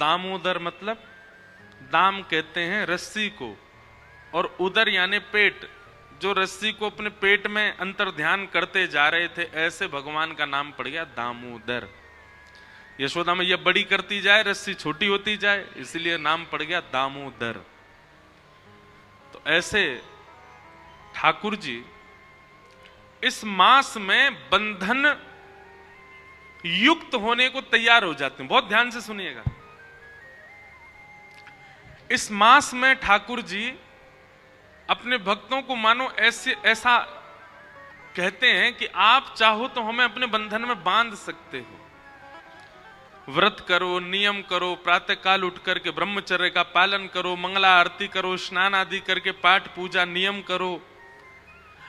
दामोदर मतलब दाम कहते हैं रस्सी को, और उदर यानी पेट, जो रस्सी को अपने पेट में अंतर ध्यान करते जा रहे थे, ऐसे भगवान का नाम पड़ गया दामोदर। यशोदा में यह बड़ी करती जाए, रस्सी छोटी होती जाए, इसलिए नाम पड़ गया दामोदर। तो ऐसे ठाकुर जी इस मास में बंधन युक्त होने को तैयार हो जाते हैं। बहुत ध्यान से सुनिएगा। इस मास में ठाकुर जी अपने भक्तों को मानो ऐसा कहते हैं कि आप चाहो तो हमें अपने बंधन में बांध सकते हो। व्रत करो, नियम करो, प्रातः काल उठ करके ब्रह्मचर्य का पालन करो, मंगला आरती करो, स्नान आदि करके पाठ पूजा नियम करो,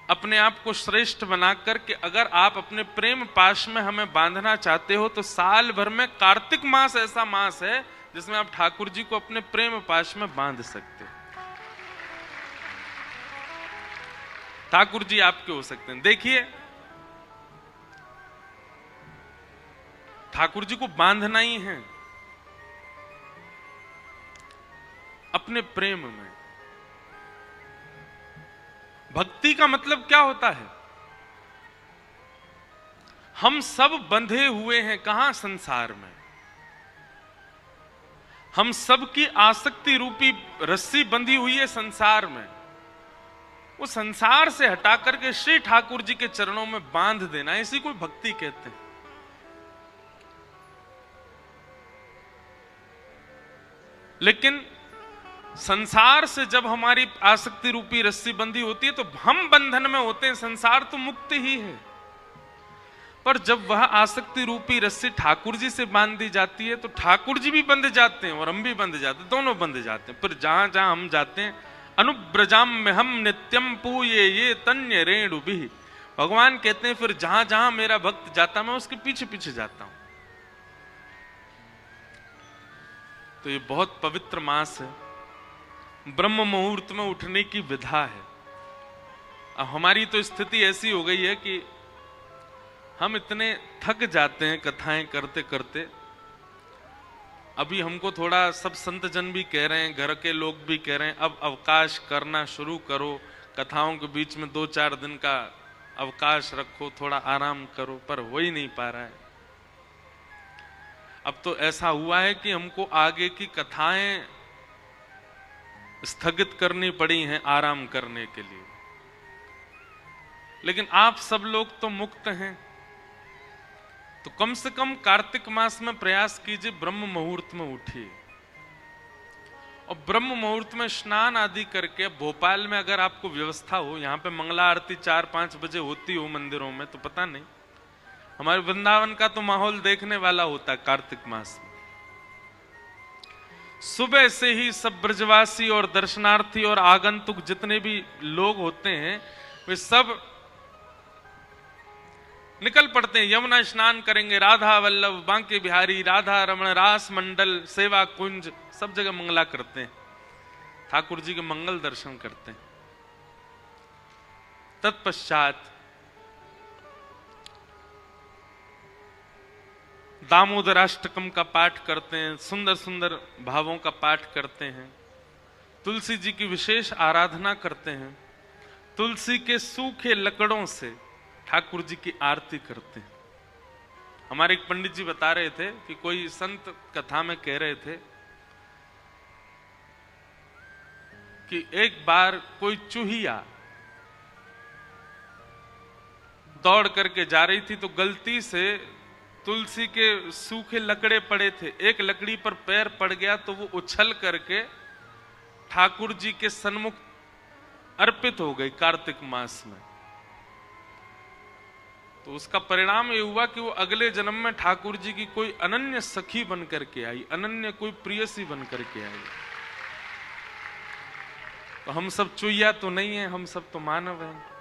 अपने आप को श्रेष्ठ बना करके अगर आप अपने प्रेम पाश में हमें बांधना चाहते हो तो साल भर में कार्तिक मास ऐसा मास है जिसमें आप ठाकुर जी को अपने प्रेम पाश में बांध सकते हो। ठाकुर जी आपके हो सकते हैं। देखिए, ठाकुर जी को बांधना ही है अपने प्रेम में। भक्ति का मतलब क्या होता है? हम सब बंधे हुए हैं कहां? संसार में। हम सब की आसक्ति रूपी रस्सी बंधी हुई है संसार में। वो संसार से हटा करके श्री ठाकुर जी के चरणों में बांध देना, इसी को भक्ति कहते हैं। लेकिन संसार से जब हमारी आसक्ति रूपी रस्सी बंधी होती है तो हम बंधन में होते हैं, संसार तो मुक्त ही है। पर जब वह आसक्ति रूपी रस्सी ठाकुर जी से बांध दी जाती है तो ठाकुर जी भी बंध जाते हैं और हम भी बंध जाते हैं, दोनों बंध जाते हैं। फिर जहां जहां हम जाते हैं, अनुब्रजाम में हम नित्यम पूये ये तन्य रेणु भी, भगवान कहते हैं फिर जहां जहां मेरा भक्त जाता मैं उसके पीछे पीछे जाता हूं। तो ये बहुत पवित्र मास है, ब्रह्म मुहूर्त में उठने की विधा है। अब हमारी तो स्थिति ऐसी हो गई है कि हम इतने थक जाते हैं कथाएं करते करते। अभी हमको थोड़ा सब संत जन भी कह रहे हैं, घर के लोग भी कह रहे हैं, अब अवकाश करना शुरू करो, कथाओं के बीच में 2-4 दिन का अवकाश रखो, थोड़ा आराम करो, पर हो ही नहीं पा रहा है। अब तो ऐसा हुआ है कि हमको आगे की कथाएं स्थगित करनी पड़ी हैं आराम करने के लिए। लेकिन आप सब लोग तो मुक्त हैं, तो कम से कम कार्तिक मास में प्रयास कीजिए, ब्रह्म मुहूर्त में उठिए और ब्रह्म मुहूर्त में स्नान आदि करके। भोपाल में अगर आपको व्यवस्था हो, यहाँ पे मंगला आरती 4-5 बजे होती हो मंदिरों में, तो पता नहीं, हमारे वृंदावन का तो माहौल देखने वाला होता है कार्तिक मास में। सुबह से ही सब ब्रजवासी और दर्शनार्थी और आगंतुक जितने भी लोग होते हैं वे सब निकल पड़ते हैं। यमुना स्नान करेंगे, राधा वल्लभ, बांके बिहारी, राधा रमण, रास मंडल, सेवा कुंज, सब जगह मंगला करते हैं, ठाकुर जी के मंगल दर्शन करते हैं। तत्पश्चात दामोदराष्टकम का पाठ करते हैं, सुंदर सुंदर भावों का पाठ करते हैं, तुलसी जी की विशेष आराधना करते हैं, तुलसी के सूखे लकड़ों से ठाकुर जी की आरती करते हैं। हमारे एक पंडित जी बता रहे थे कि कोई संत कथा में कह रहे थे कि एक बार कोई चूहिया दौड़ करके जा रही थी तो गलती से तुलसी के सूखे लकड़े पड़े थे, एक लकड़ी पर पैर पड़ गया तो वो उछल करके ठाकुर जी के सन्मुख अर्पित हो गई कार्तिक मास में। तो उसका परिणाम ये हुआ कि वो अगले जन्म में ठाकुर जी की कोई अनन्य सखी बन करके आई, अनन्य कोई प्रियसी बन करके आई। तो हम सब चुईया तो नहीं है, हम सब तो मानव हैं।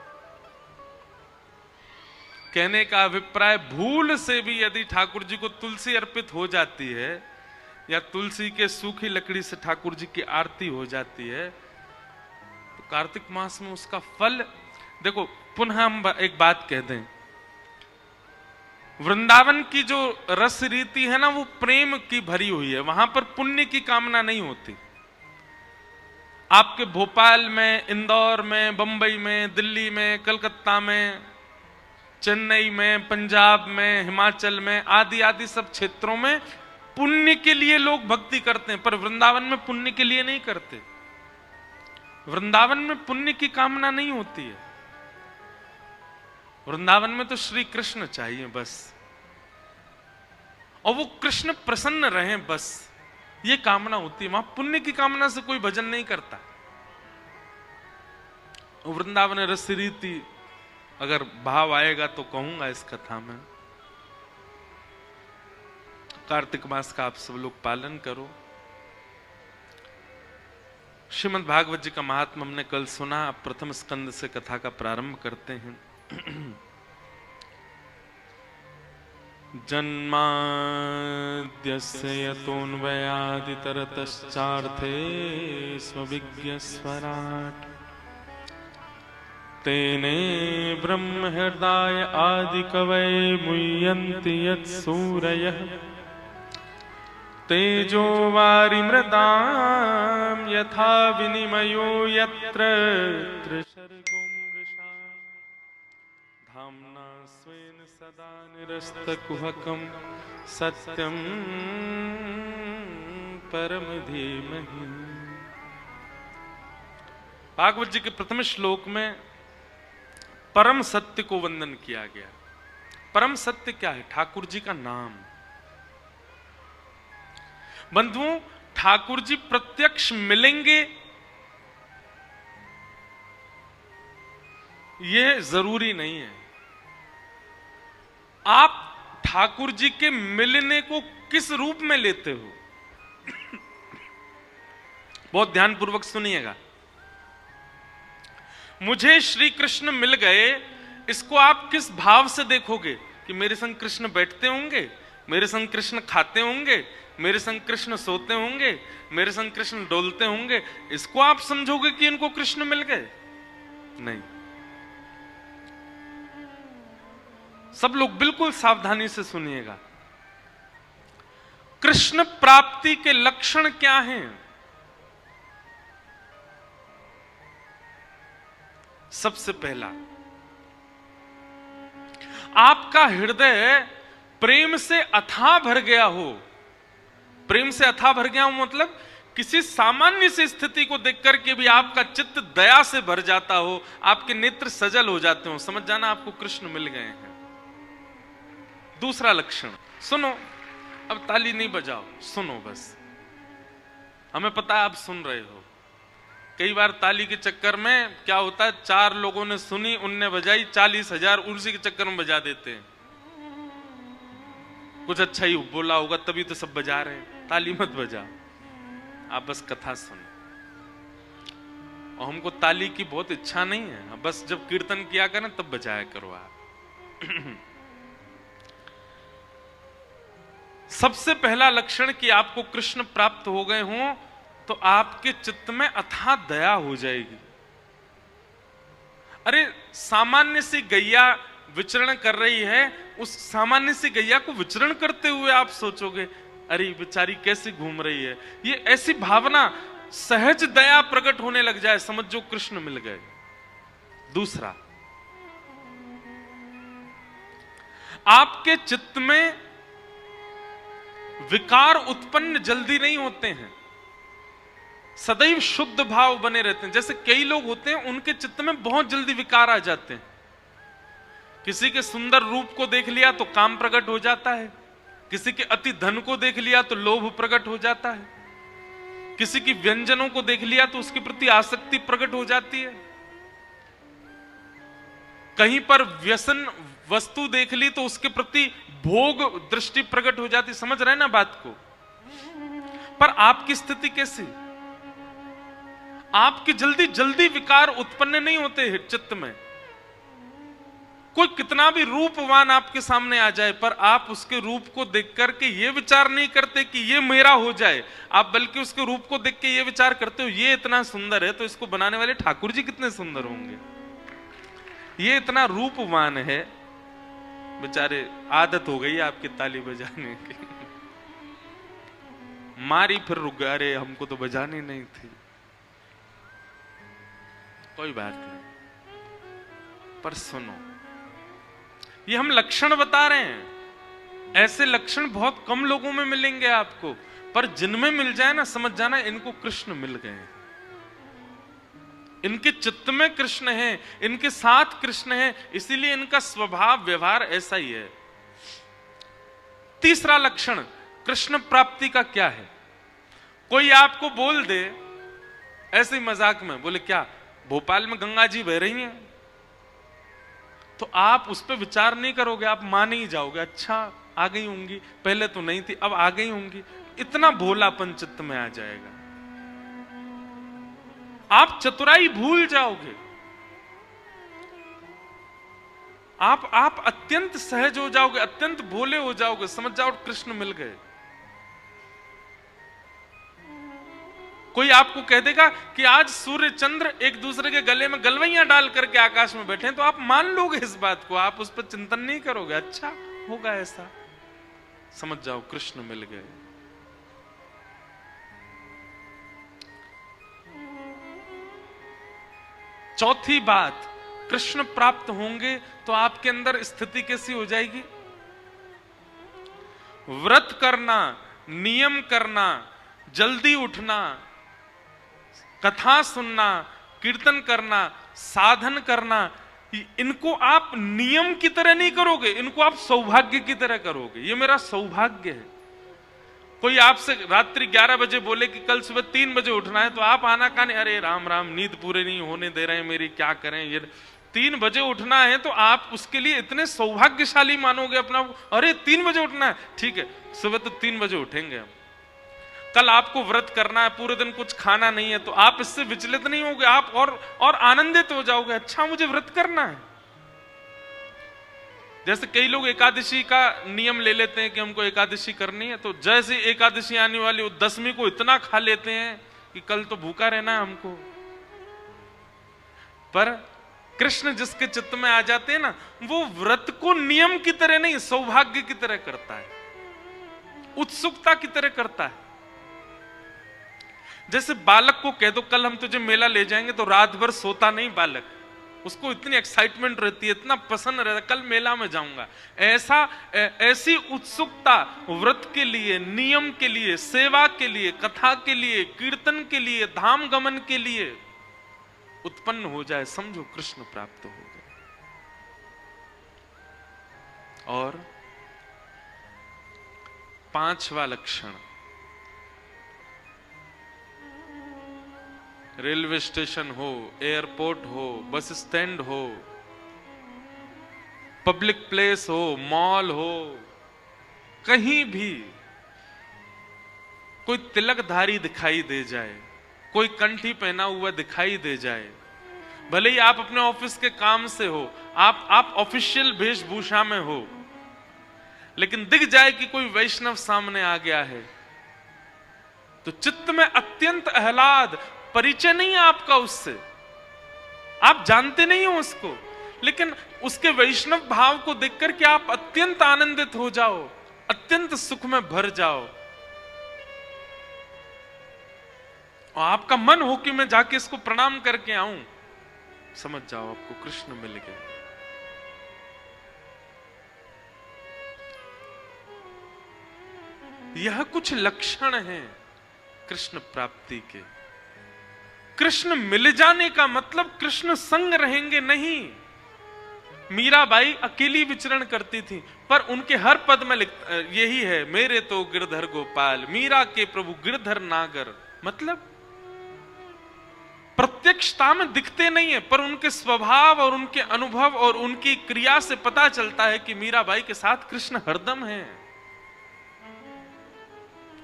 कहने का अभिप्राय, भूल से भी यदि ठाकुर जी को तुलसी अर्पित हो जाती है या तुलसी के सूखी लकड़ी से ठाकुर जी की आरती हो जाती है तो कार्तिक मास में उसका फल देखो। पुनः हम एक बात कह दें, वृंदावन की जो रस रीति है ना, वो प्रेम की भरी हुई है, वहां पर पुण्य की कामना नहीं होती। आपके भोपाल में, इंदौर में, बंबई में, दिल्ली में, कलकत्ता में, चेन्नई में, पंजाब में, हिमाचल में, आदि आदि सब क्षेत्रों में पुण्य के लिए लोग भक्ति करते हैं, पर वृंदावन में पुण्य के लिए नहीं करते। वृंदावन में पुण्य की कामना नहीं होती है। वृंदावन में तो श्री कृष्ण चाहिए बस, और वो कृष्ण प्रसन्न रहे बस, ये कामना होती है। वहां पुण्य की कामना से कोई भजन नहीं करता। वृंदावन रस रीति अगर भाव आएगा तो कहूंगा इस कथा में। कार्तिक मास का आप सब लोग पालन करो। श्रीमद् भागवत जी का महात्मा हमने कल सुना। अब प्रथम स्कंद से कथा का प्रारंभ करते हैं। जन्माद्यस्य यतोऽन्वयादितरतश्चार्थे स्वविज्ञस्वराट् तेने ब्रह्म हृदय आदिकवये मुह्यन्ति यत्सूरयः तेजो वारिमृदां यथा विनिमयो यत्र त्रिसर्गो मृषा धाम्ना स्वेन सदा निरस्तकुहकं सत्यं परम धीमहि। भागवत जी के प्रथम श्लोक में परम सत्य को वंदन किया गया। परम सत्य क्या है? ठाकुर जी का नाम। बंधुओं, ठाकुर जी प्रत्यक्ष मिलेंगे यह जरूरी नहीं है। आप ठाकुर जी के मिलने को किस रूप में लेते हो? बहुत ध्यानपूर्वक सुनिएगा। मुझे श्री कृष्ण मिल गए, इसको आप किस भाव से देखोगे? कि मेरे संग कृष्ण बैठते होंगे, मेरे संग कृष्ण खाते होंगे, मेरे संग कृष्ण सोते होंगे, मेरे संग कृष्ण डोलते होंगे, इसको आप समझोगे कि इनको कृष्ण मिल गए? नहीं। सब लोग बिल्कुल सावधानी से सुनिएगा। कृष्ण प्राप्ति के लक्षण क्या हैं? सबसे पहला, आपका हृदय प्रेम से अथाह भर गया हो। प्रेम से अथाह भर गया हो मतलब किसी सामान्य सी स्थिति को देखकर के भी आपका चित्त दया से भर जाता हो, आपके नेत्र सजल हो जाते हो, समझ जाना आपको कृष्ण मिल गए हैं। दूसरा लक्षण सुनो, अब ताली नहीं बजाओ, सुनो बस। हमें पता है आप सुन रहे हो। कई बार ताली के चक्कर में क्या होता है, 4 लोगों ने सुनी, उनने बजाई, 40,000 उसी के चक्कर में बजा देते हैं। कुछ अच्छा ही बोला होगा तभी तो सब बजा रहे हैं। ताली मत बजा, आप बस कथा सुनो। और हमको ताली की बहुत इच्छा नहीं है, बस जब कीर्तन किया करें तब बजाया करो आप। सबसे पहला लक्षण कि आपको कृष्ण प्राप्त हो गए हों तो आपके चित्त में अथाह दया हो जाएगी। अरे सामान्य सी गैया विचरण कर रही है, उस सामान्य सी गैया को विचरण करते हुए आप सोचोगे अरे बेचारी कैसे घूम रही है। ये ऐसी भावना, सहज दया प्रकट होने लग जाए, समझो कृष्ण मिल गए। दूसरा, आपके चित्त में विकार उत्पन्न जल्दी नहीं होते हैं, सदैव शुद्ध भाव बने रहते हैं। जैसे कई लोग होते हैं उनके चित्त में बहुत जल्दी विकार आ जाते हैं। किसी के सुंदर रूप को देख लिया तो काम प्रकट हो जाता है, किसी के अति धन को देख लिया तो लोभ प्रकट हो जाता है, किसी की व्यंजनों को देख लिया तो उसके प्रति आसक्ति प्रकट हो जाती है, कहीं पर व्यसन वस्तु देख ली तो उसके प्रति भोग दृष्टि प्रकट हो जाती। समझ रहे ना बात को? पर आपकी स्थिति कैसी? आपकी जल्दी जल्दी विकार उत्पन्न नहीं होते चित्त में। कोई कितना भी रूपवान आपके सामने आ जाए पर आप उसके रूप को देख करके ये विचार नहीं करते कि ये मेरा हो जाए, आप बल्कि उसके रूप को देख के ये विचार करते हो ये इतना सुंदर है तो इसको बनाने वाले ठाकुर जी कितने सुंदर होंगे, ये इतना रूपवान है बेचारे आदत हो गई आपकी ताली बजाने की। मारी फिर रुक गए, अरे हमको तो बजानी नहीं थी। कोई बात नहीं, पर सुनो, ये हम लक्षण बता रहे हैं। ऐसे लक्षण बहुत कम लोगों में मिलेंगे आपको, पर जिनमें मिल जाए ना, समझ जाना इनको कृष्ण मिल गए। इनके चित्त में कृष्ण है, इनके साथ कृष्ण है, इसीलिए इनका स्वभाव व्यवहार ऐसा ही है। तीसरा लक्षण कृष्ण प्राप्ति का क्या है? कोई आपको बोल दे ऐसे ही मजाक में, बोले क्या भोपाल में गंगा जी बह रही हैं, तो आप उस पर विचार नहीं करोगे, आप मान ही जाओगे, अच्छा आ गई होंगी, पहले तो नहीं थी अब आ गई होंगी। इतना भोलापन चित्त में आ जाएगा, आप चतुराई भूल जाओगे, आप अत्यंत सहज हो जाओगे, अत्यंत भोले हो जाओगे, समझ जाओ कृष्ण मिल गए। कोई आपको कह देगा कि आज सूर्य चंद्र एक दूसरे के गले में गलवैयां डाल करके आकाश में बैठे हैं, तो आप मान लोगे इस बात को, आप उस पर चिंतन नहीं करोगे, अच्छा होगा ऐसा, समझ जाओ कृष्ण मिल गए। चौथी बात, कृष्ण प्राप्त होंगे तो आपके अंदर स्थिति कैसी हो जाएगी? व्रत करना, नियम करना, जल्दी उठना, कथा सुनना, कीर्तन करना, साधन करना, इनको आप नियम की तरह नहीं करोगे, इनको आप सौभाग्य की तरह करोगे। ये मेरा सौभाग्य है। कोई आपसे रात्रि 11 बजे बोले कि कल सुबह 3 बजे उठना है, तो आप आना काने, अरे राम राम, नींद पूरे नहीं होने दे रहे हैं मेरी, क्या करें, ये 3 बजे उठना है, तो आप उसके लिए इतने सौभाग्यशाली मानोगे अपना। अरे 3 बजे उठना है, ठीक है सुबह तो 3 बजे उठेंगे हम। कल आपको व्रत करना है, पूरे दिन कुछ खाना नहीं है, तो आप इससे विचलित नहीं होगे, आप और आनंदित हो जाओगे, अच्छा मुझे व्रत करना है। जैसे कई लोग एकादशी का नियम ले लेते हैं कि हमको एकादशी करनी है, तो जैसे एकादशी आने वाली, वो 10वीं को इतना खा लेते हैं कि कल तो भूखा रहना है हमको। पर कृष्ण जिसके चित्त में आ जाते हैं ना, वो व्रत को नियम की तरह नहीं, सौभाग्य की तरह करता है, उत्सुकता की तरह करता है। जैसे बालक को कह दो कल हम तुझे मेला ले जाएंगे, तो रात भर सोता नहीं बालक, उसको इतनी एक्साइटमेंट रहती है, इतना पसंद रहता है, कल मेला में जाऊंगा। ऐसी उत्सुकता व्रत के लिए, नियम के लिए, सेवा के लिए, कथा के लिए, कीर्तन के लिए, धाम गमन के लिए उत्पन्न हो जाए, समझो कृष्ण प्राप्त हो गए। और 5वां लक्षण, रेलवे स्टेशन हो, एयरपोर्ट हो, बस स्टैंड हो, पब्लिक प्लेस हो, मॉल हो, कहीं भी कोई तिलकधारी दिखाई दे जाए, कोई कंठी पहना हुआ दिखाई दे जाए, भले ही आप अपने ऑफिस के काम से हो, आप ऑफिशियल वेशभूषा में हो, लेकिन दिख जाए कि कोई वैष्णव सामने आ गया है, तो चित्त में अत्यंत आह्लाद, परिचय नहीं है आपका उससे, आप जानते नहीं हो उसको, लेकिन उसके वैष्णव भाव को देखकर के आप अत्यंत आनंदित हो जाओ, अत्यंत सुख में भर जाओ, और आपका मन हो कि मैं जाके इसको प्रणाम करके आऊं, समझ जाओ आपको कृष्ण मिल गए। यह कुछ लक्षण हैं कृष्ण प्राप्ति के। कृष्ण मिल जाने का मतलब कृष्ण संग रहेंगे नहीं। मीराबाई अकेली विचरण करती थी, पर उनके हर पद में यही है, मेरे तो गिरधर गोपाल, मीरा के प्रभु गिरधर नागर। मतलब प्रत्यक्षता में दिखते नहीं है, पर उनके स्वभाव और उनके अनुभव और उनकी क्रिया से पता चलता है कि मीराबाई के साथ कृष्ण हरदम है।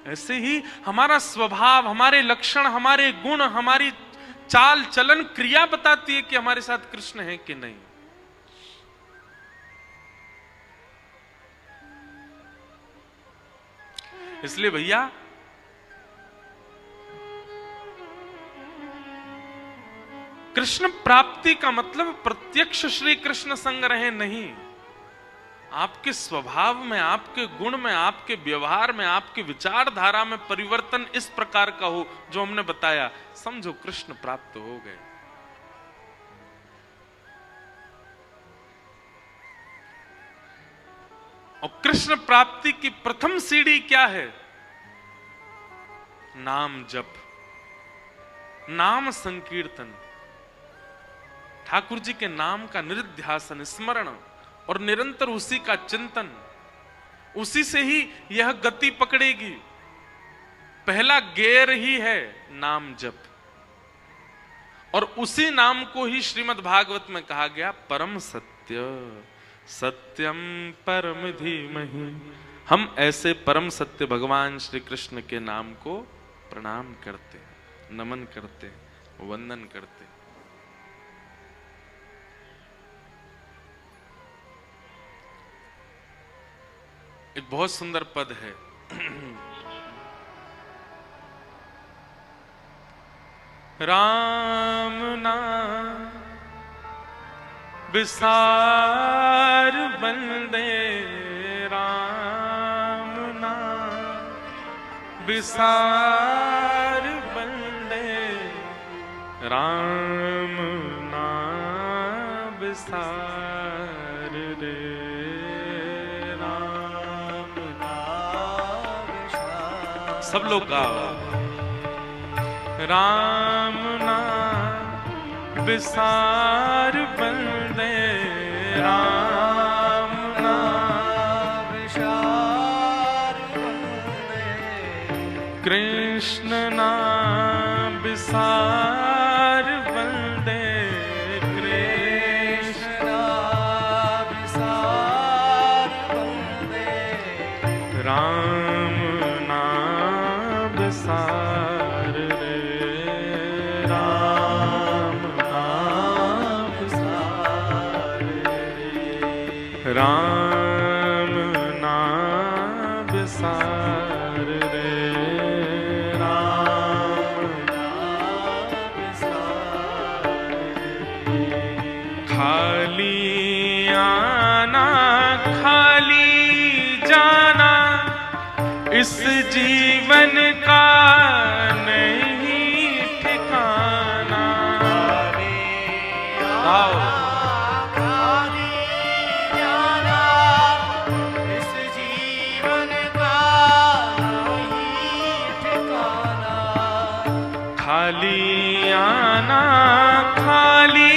ऐसे ही हमारा स्वभाव, हमारे लक्षण, हमारे गुण, हमारी चाल चलन, क्रिया बताती है कि हमारे साथ कृष्ण है कि नहीं। इसलिए भैया कृष्ण प्राप्ति का मतलब प्रत्यक्ष श्री कृष्ण संग रहे नहीं, आपके स्वभाव में, आपके गुण में, आपके व्यवहार में, आपके विचारधारा में परिवर्तन इस प्रकार का हो जो हमने बताया, समझो कृष्ण प्राप्त हो गए। और कृष्ण प्राप्ति की प्रथम सीढ़ी क्या है? नाम जप, नाम संकीर्तन, ठाकुर जी के नाम का निरुध्यासन, स्मरण और निरंतर उसी का चिंतन, उसी से ही यह गति पकड़ेगी। पहला गेर ही है नाम जप, और उसी नाम को ही श्रीमद् भागवत में कहा गया परम सत्य, सत्यम परम धीमहि। हम ऐसे परम सत्य भगवान श्री कृष्ण के नाम को प्रणाम करते हैं, नमन करते हैं, वंदन करते हैं। एक बहुत सुंदर पद है, राम नाम विसार बंदे, राम नाम विसार बंदे, राम नाम विसार रे, राम नाम विसार। सब लोग गाओ, राम नाम विसार बंदे, राम नाम विसार बंदे, कृष्ण नाम विसार बंदे, कृष्ण नाम विसार बंदे, राम नाम विसार रे, राम नाम विसार रे, राम नाम विसार रे, राम नाम विसार रे। खाली आना खाली जाना इस जीवन का नहीं ठिकाना, आओ इस जीवन का नहीं ठिकाना, खाली आना खाली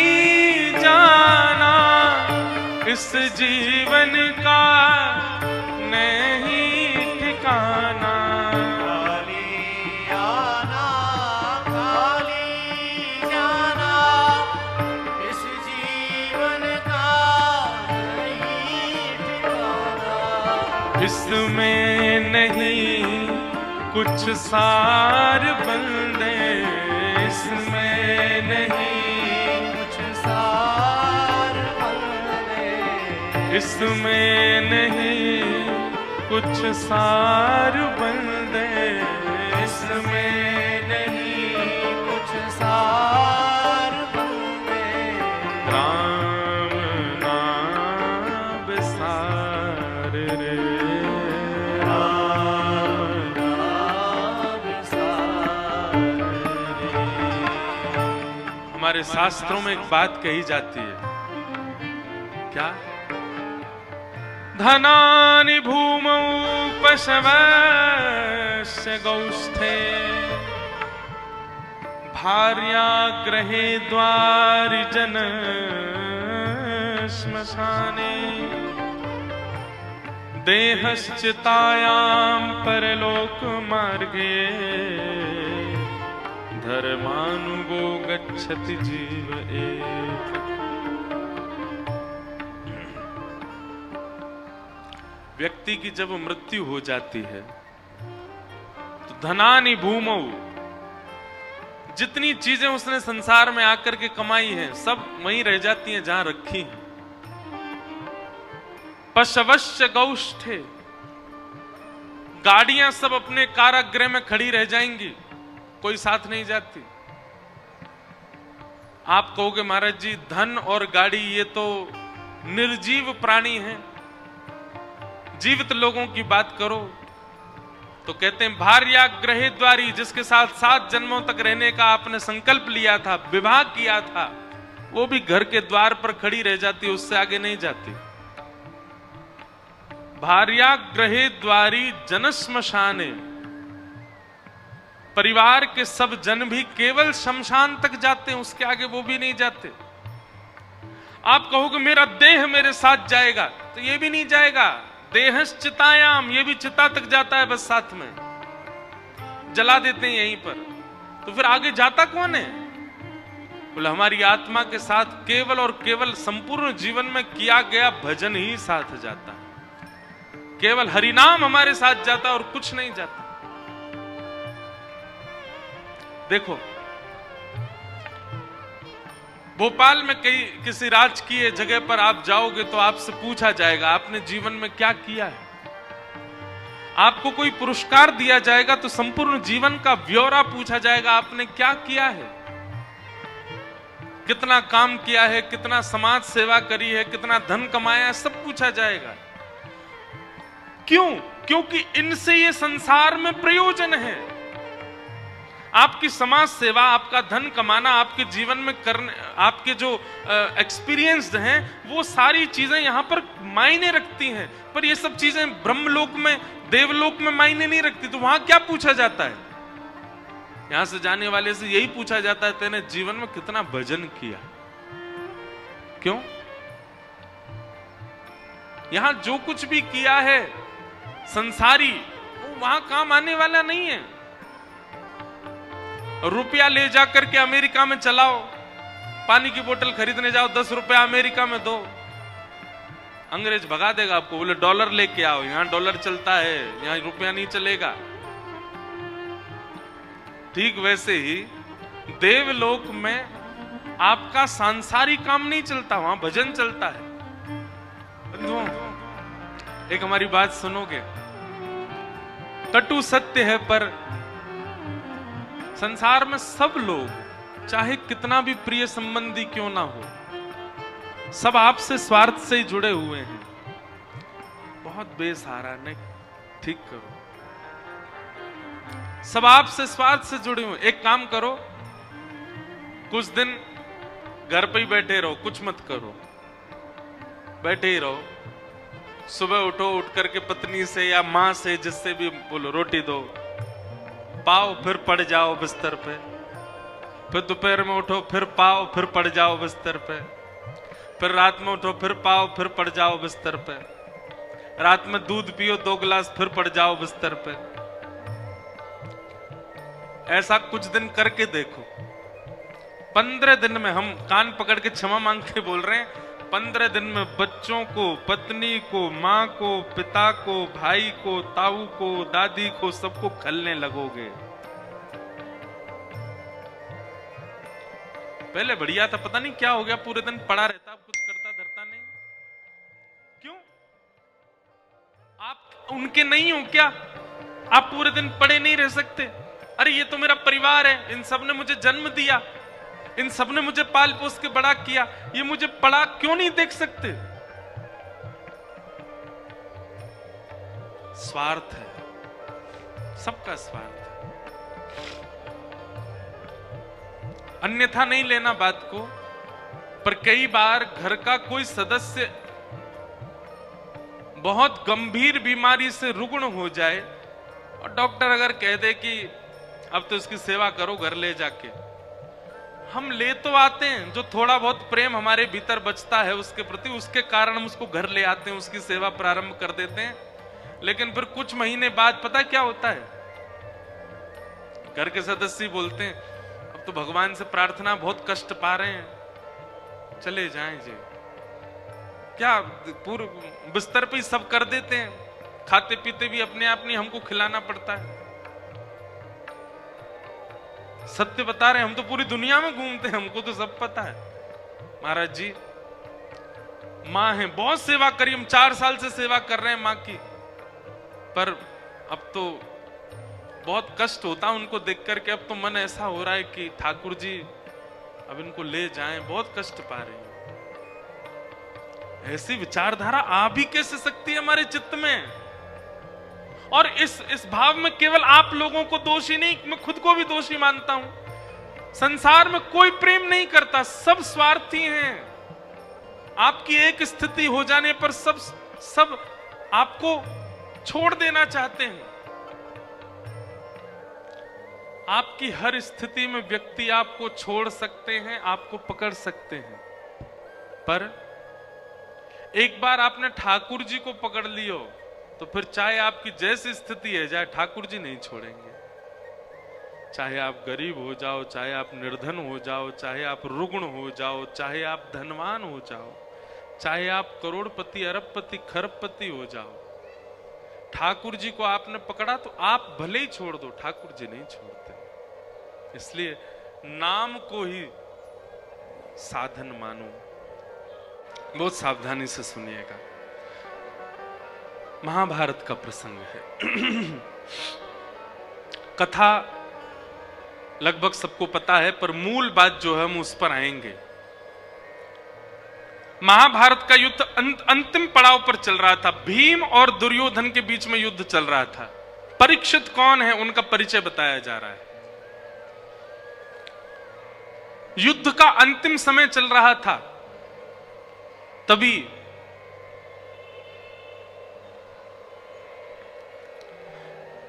जाना इस जीवन का नहीं ठिकाना, खाली आना खाली जाना इस जीवन का नहीं ठिकाना, इसमें नहीं कुछ सार बंदे, इसमें नहीं कुछ सार बंदे, इसमें नहीं कुछ सार बंदे, इसमें नहीं कुछ सार बंदे, राम नाम विसार रे, राम नाम विसार रे। हमारे शास्त्रों में एक बात कही जाती है, क्या? धनानि भूमौ पशवस्य गौस्थे, भार्या गृहे द्वारि जन श्मशाने, देहश्चितायां परलोक मार्गे, धर्मानुगो गच्छति जीव एक। व्यक्ति की जब मृत्यु हो जाती है तो धनानि भूमौ, जितनी चीजें उसने संसार में आकर के कमाई हैं सब वहीं रह जाती हैं जहां रखी हैं। पशवश्य गौष्ठे, गाड़ियां सब अपने कारागृह में खड़ी रह जाएंगी, कोई साथ नहीं जाती। आप कहोगे महाराज जी धन और गाड़ी ये तो निर्जीव प्राणी हैं, जीवित लोगों की बात करो तो कहते हैं भार्या ग्रहे द्वारी, जिसके साथ 7 जन्मों तक रहने का आपने संकल्प लिया था, विवाह किया था, वो भी घर के द्वार पर खड़ी रह जाती, उससे आगे नहीं जाती। भार्या ग्रहे द्वारी जन श्मशाने, परिवार के सब जन भी केवल शमशान तक जाते हैं, उसके आगे वो भी नहीं जाते। आप कहोगे मेरा देह मेरे साथ जाएगा, तो ये भी नहीं जाएगा। देहश्चितायाम, ये भी चिता तक जाता है, बस साथ में जला देते हैं यहीं पर। तो फिर आगे जाता कौन है? बोले हमारी आत्मा के साथ केवल और केवल संपूर्ण जीवन में किया गया भजन ही साथ जाता है, केवल हरिनाम हमारे साथ जाता है और कुछ नहीं जाता। देखो भोपाल में किसी राजकीय जगह पर आप जाओगे तो आपसे पूछा जाएगा आपने जीवन में क्या किया है। आपको कोई पुरस्कार दिया जाएगा तो संपूर्ण जीवन का ब्यौरा पूछा जाएगा, आपने क्या किया है, कितना काम किया है, कितना समाज सेवा करी है, कितना धन कमाया है, सब पूछा जाएगा। क्यों? क्योंकि इनसे ये संसार में प्रयोजन है। आपकी समाज सेवा, आपका धन कमाना, आपके जीवन में करने, आपके जो एक्सपीरियंस हैं, वो सारी चीजें यहां पर मायने रखती हैं। पर ये सब चीजें ब्रह्मलोक में, देवलोक में मायने नहीं रखती। तो वहां क्या पूछा जाता है? यहां से जाने वाले से यही पूछा जाता है तेने जीवन में कितना भजन किया। क्यों? यहां जो कुछ भी किया है संसारी, वो वहां काम आने वाला नहीं है। रुपया ले जाकर के अमेरिका में चलाओ, पानी की बोतल खरीदने जाओ, 10 रुपया अमेरिका में दो, अंग्रेज भगा देगा आपको, बोले डॉलर लेके आओ, यहां डॉलर चलता है, यहां रुपया नहीं चलेगा। ठीक वैसे ही देवलोक में आपका सांसारिक काम नहीं चलता, वहां भजन चलता है। बंधुओं, एक हमारी बात सुनोगे? कटु सत्य है, पर संसार में सब लोग चाहे कितना भी प्रिय संबंधी क्यों ना हो, सब आपसे स्वार्थ से ही जुड़े हुए हैं। बहुत बेसहारा, नहीं, ठीक करो। सब आपसे स्वार्थ से जुड़े हुए। एक काम करो, कुछ दिन घर पे ही बैठे रहो, कुछ मत करो, बैठे ही रहो। सुबह उठो, उठ करके पत्नी से या मां से, जिससे भी बोलो रोटी दो, पाओ, फिर पड़ जाओ बिस्तर पे। फिर दोपहर में उठो, फिर पाओ, फिर पड़ जाओ बिस्तर पे। फिर रात में उठो, फिर पाओ, फिर पड़ जाओ बिस्तर पे। रात में दूध पियो 2 गिलास, फिर पड़ जाओ बिस्तर पे। ऐसा कुछ दिन करके देखो। 15 दिन में, हम कान पकड़ के क्षमा मांग के बोल रहे हैं, 15 दिन में बच्चों को, पत्नी को, मां को, पिता को, भाई को, ताऊ को, दादी को, सबको खलने लगोगे। पहले बढ़िया था, पता नहीं क्या हो गया, पूरे दिन पड़ा रहता, कुछ करता धरता नहीं। क्यों? आप उनके नहीं हो क्या? आप पूरे दिन पड़े नहीं रह सकते? अरे ये तो मेरा परिवार है, इन सब ने मुझे जन्म दिया, इन सब ने मुझे पाल पोस के बड़ा किया, ये मुझे पड़ा क्यों नहीं देख सकते? स्वार्थ है, सबका स्वार्थ है। अन्यथा नहीं लेना बात को, पर कई बार घर का कोई सदस्य बहुत गंभीर बीमारी से रुग्ण हो जाए और डॉक्टर अगर कह दे कि अब तो इसकी सेवा करो घर ले जाके, हम ले तो आते हैं, जो थोड़ा बहुत प्रेम हमारे भीतर बचता है उसके प्रति, उसके कारण हम उसको घर ले आते हैं, उसकी सेवा प्रारंभ कर देते हैं। लेकिन फिर कुछ महीने बाद पता क्या होता है? घर के सदस्य बोलते हैं अब तो भगवान से प्रार्थना, बहुत कष्ट पा रहे हैं, चले जाएं जी। क्या पूर्व बिस्तर पे ही सब कर देते हैं, खाते पीते भी अपने आप नहीं, हमको खिलाना पड़ता है। सत्य बता रहे हैं, हम तो पूरी दुनिया में घूमते हैं, हमको तो सब पता है। महाराज जी मां है, बहुत सेवा करी, हम 4 साल से सेवा कर रहे हैं मां की, पर अब तो बहुत कष्ट होता उनको देख करके। अब तो मन ऐसा हो रहा है कि ठाकुर जी अब इनको ले जाएं, बहुत कष्ट पा रहे हैं। ऐसी विचारधारा आ भी कैसे सकती है हमारे चित्त में? और इस भाव में केवल आप लोगों को दोषी नहीं, मैं खुद को भी दोषी मानता हूं। संसार में कोई प्रेम नहीं करता, सब स्वार्थी हैं। आपकी एक स्थिति हो जाने पर सब आपको छोड़ देना चाहते हैं। आपकी हर स्थिति में व्यक्ति आपको छोड़ सकते हैं, आपको पकड़ सकते हैं, पर एक बार आपने ठाकुर जी को पकड़ लियो तो फिर चाहे आपकी जैसी स्थिति है जाए, ठाकुर जी नहीं छोड़ेंगे। चाहे आप गरीब हो जाओ, चाहे आप निर्धन हो जाओ, चाहे आप रुग्ण हो जाओ, चाहे आप धनवान हो जाओ, चाहे आप करोड़पति, अरबपति, खरबपति हो जाओ, ठाकुर जी को आपने पकड़ा तो आप भले ही छोड़ दो, ठाकुर जी नहीं छोड़ते। इसलिए नाम को ही साधन मानो। बहुत सावधानी से सुनिएगा। महाभारत का प्रसंग है। कथा लगभग सबको पता है, पर मूल बात जो है हम उस पर आएंगे। महाभारत का युद्ध अंतिम पड़ाव पर चल रहा था। भीम और दुर्योधन के बीच में युद्ध चल रहा था। परीक्षित कौन है उनका परिचय बताया जा रहा है। युद्ध का अंतिम समय चल रहा था, तभी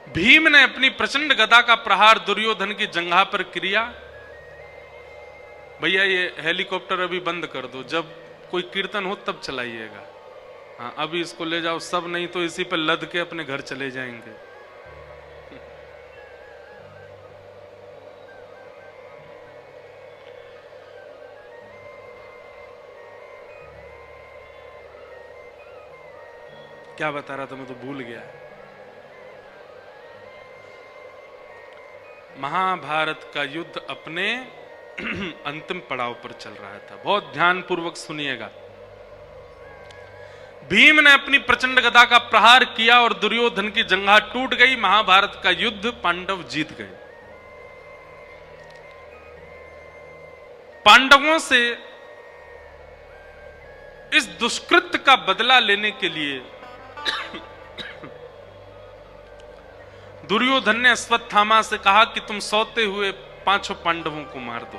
भीम ने अपनी प्रचंड गदा का प्रहार दुर्योधन की जंघा पर किया। भैया ये हेलीकॉप्टर अभी बंद कर दो, जब कोई कीर्तन हो तब चलाइएगा। हाँ, अभी इसको ले जाओ, सब नहीं तो इसी पर लद के अपने घर चले जाएंगे। क्या बता रहा था मैं तो भूल गया। महाभारत का युद्ध अपने अंतिम पड़ाव पर चल रहा था। बहुत ध्यानपूर्वक सुनिएगा। भीम ने अपनी प्रचंड गदा का प्रहार किया और दुर्योधन की जंघा टूट गई। महाभारत का युद्ध पांडव जीत गए। पांडवों से इस दुष्कृत्य का बदला लेने के लिए दुर्योधन ने अश्वत्थामा से कहा कि तुम सोते हुए पांचों पांडवों को मार दो।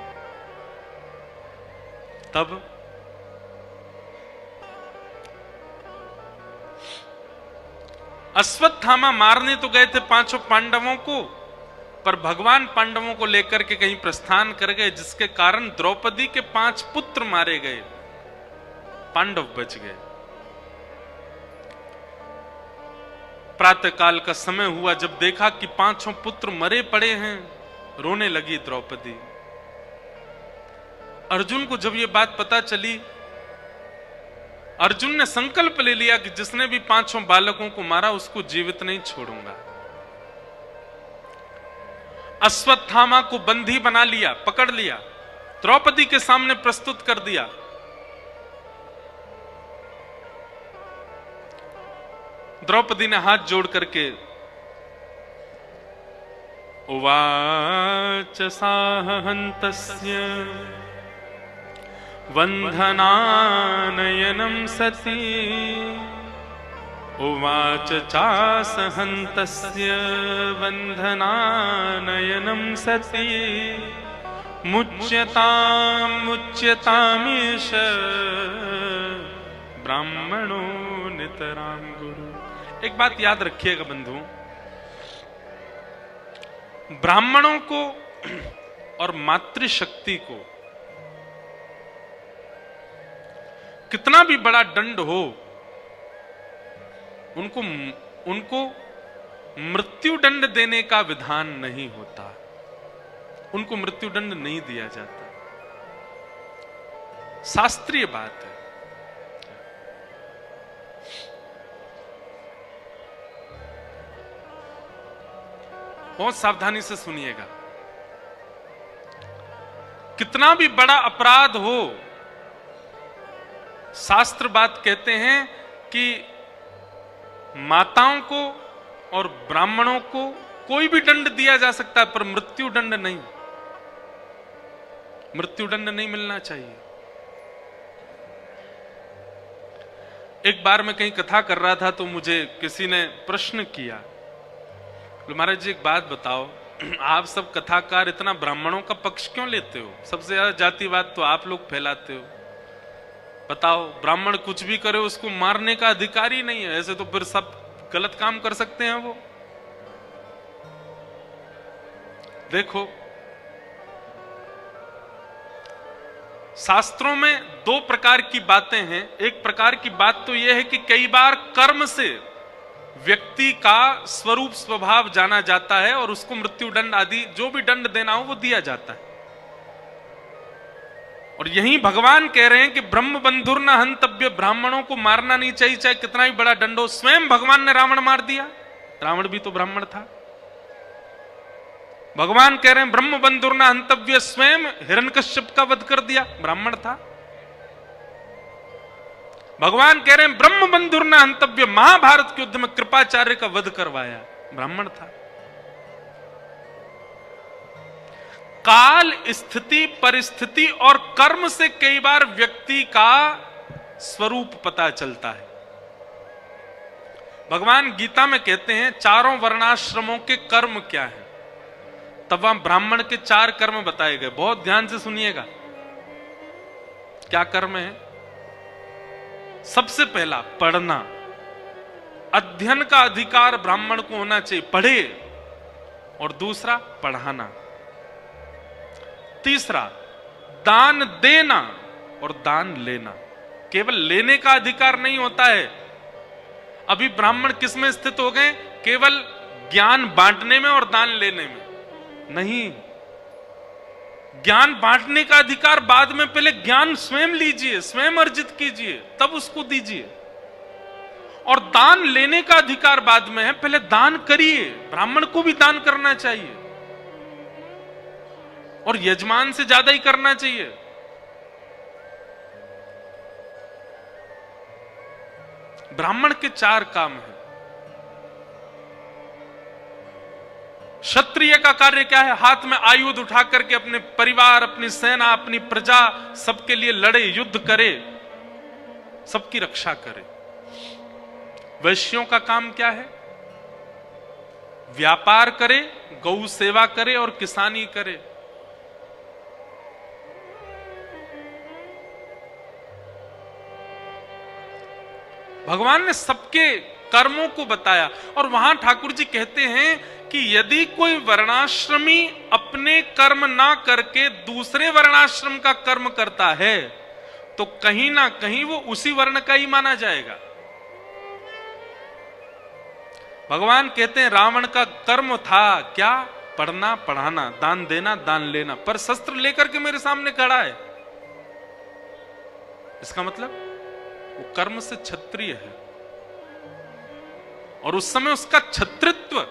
तब अश्वत्थामा मारने तो गए थे पांचों पांडवों को, पर भगवान पांडवों को लेकर के कहीं प्रस्थान कर गए, जिसके कारण द्रौपदी के 5 पुत्र मारे गए, पांडव बच गए। प्रातः काल का समय हुआ, जब देखा कि 5 पुत्र मरे पड़े हैं, रोने लगी द्रौपदी। अर्जुन को जब यह बात पता चली, अर्जुन ने संकल्प ले लिया कि जिसने भी 5 बालकों को मारा उसको जीवित नहीं छोड़ूंगा। अश्वत्थामा को बंदी बना लिया, पकड़ लिया, द्रौपदी के सामने प्रस्तुत कर दिया। द्रौपदी ने हाथ जोड़ करके उवाच साहन्तस्य वन्धनानयनं सती उवाच चासहन्तस्य वन्धनानयनं सती मुच्यतामीश ब्राह्मणो नितरां गुरु। एक बात याद रखिएगा बंधु, ब्राह्मणों को और मातृशक्ति को कितना भी बड़ा दंड हो, उनको मृत्यु दंड देने का विधान नहीं होता। उनको मृत्यु दंड नहीं दिया जाता। शास्त्रीय बात है। बहुत सावधानी से सुनिएगा। कितना भी बड़ा अपराध हो, शास्त्र बात कहते हैं कि माताओं को और ब्राह्मणों को कोई भी दंड दिया जा सकता है, पर मृत्यु दंड नहीं। मृत्यु दंड नहीं मिलना चाहिए। एक बार मैं कहीं कथा कर रहा था तो मुझे किसी ने प्रश्न किया, महाराज जी एक बात बताओ, आप सब कथाकार इतना ब्राह्मणों का पक्ष क्यों लेते हो? सबसे ज्यादा जातिवाद तो आप लोग फैलाते हो। बताओ, ब्राह्मण कुछ भी करे उसको मारने का अधिकार ही नहीं है, ऐसे तो फिर सब गलत काम कर सकते हैं वो। देखो, शास्त्रों में दो प्रकार की बातें हैं। एक प्रकार की बात तो यह है कि कई बार कर्म से व्यक्ति का स्वरूप स्वभाव जाना जाता है और उसको मृत्यु दंड आदि जो भी दंड देना हो वो दिया जाता है। और यही भगवान कह रहे हैं कि ब्रह्म बंधुर न हंतव्य, ब्राह्मणों को मारना नहीं चाहिए, चाहे कितना ही बड़ा दंड हो। स्वयं भगवान ने रावण मार दिया, रावण भी तो ब्राह्मण था। भगवान कह रहे हैं ब्रह्म बंधुर न हंतव्य, स्वयं हिरण्यकश्यप का वध कर दिया, ब्राह्मण था। भगवान कह रहे हैं ब्रह्म बंधुर न हंतव्य, महाभारत के युद्ध में कृपाचार्य का वध करवाया, ब्राह्मण था। काल, स्थिति, परिस्थिति और कर्म से कई बार व्यक्ति का स्वरूप पता चलता है। भगवान गीता में कहते हैं चारों वर्णाश्रमों के कर्म क्या है, तब वहां ब्राह्मण के 4 कर्म बताए गए। बहुत ध्यान से सुनिएगा, क्या कर्म है? सबसे पहला पढ़ना, अध्ययन का अधिकार ब्राह्मण को होना चाहिए, पढ़े। और दूसरा पढ़ाना। तीसरा दान देना और दान लेना। केवल लेने का अधिकार नहीं होता है। अभी ब्राह्मण किस में स्थित हो गए? केवल ज्ञान बांटने में और दान लेने में नहीं। ज्ञान बांटने का अधिकार बाद में, पहले ज्ञान स्वयं लीजिए, स्वयं अर्जित कीजिए, तब उसको दीजिए। और दान लेने का अधिकार बाद में है, पहले दान करिए। ब्राह्मण को भी दान करना चाहिए और यजमान से ज्यादा ही करना चाहिए। ब्राह्मण के 4 काम हैं। क्षत्रिय का कार्य क्या है? हाथ में आयुध उठा करके अपने परिवार, अपनी सेना, अपनी प्रजा, सबके लिए लड़े, युद्ध करे, सबकी रक्षा करे। वैश्यों का काम क्या है? व्यापार करे, गौ सेवा करे और किसानी करे। भगवान ने सबके कर्मों को बताया। और वहां ठाकुर जी कहते हैं कि यदि कोई वर्णाश्रमी अपने कर्म ना करके दूसरे वर्णाश्रम का कर्म करता है तो कहीं ना कहीं वो उसी वर्ण का ही माना जाएगा। भगवान कहते हैं रावण का कर्म था क्या? पढ़ना, पढ़ाना, दान देना, दान लेना, पर शस्त्र लेकर के मेरे सामने खड़ा है। इसका मतलब वो कर्म से क्षत्रिय है और उस समय उसका क्षत्रित्व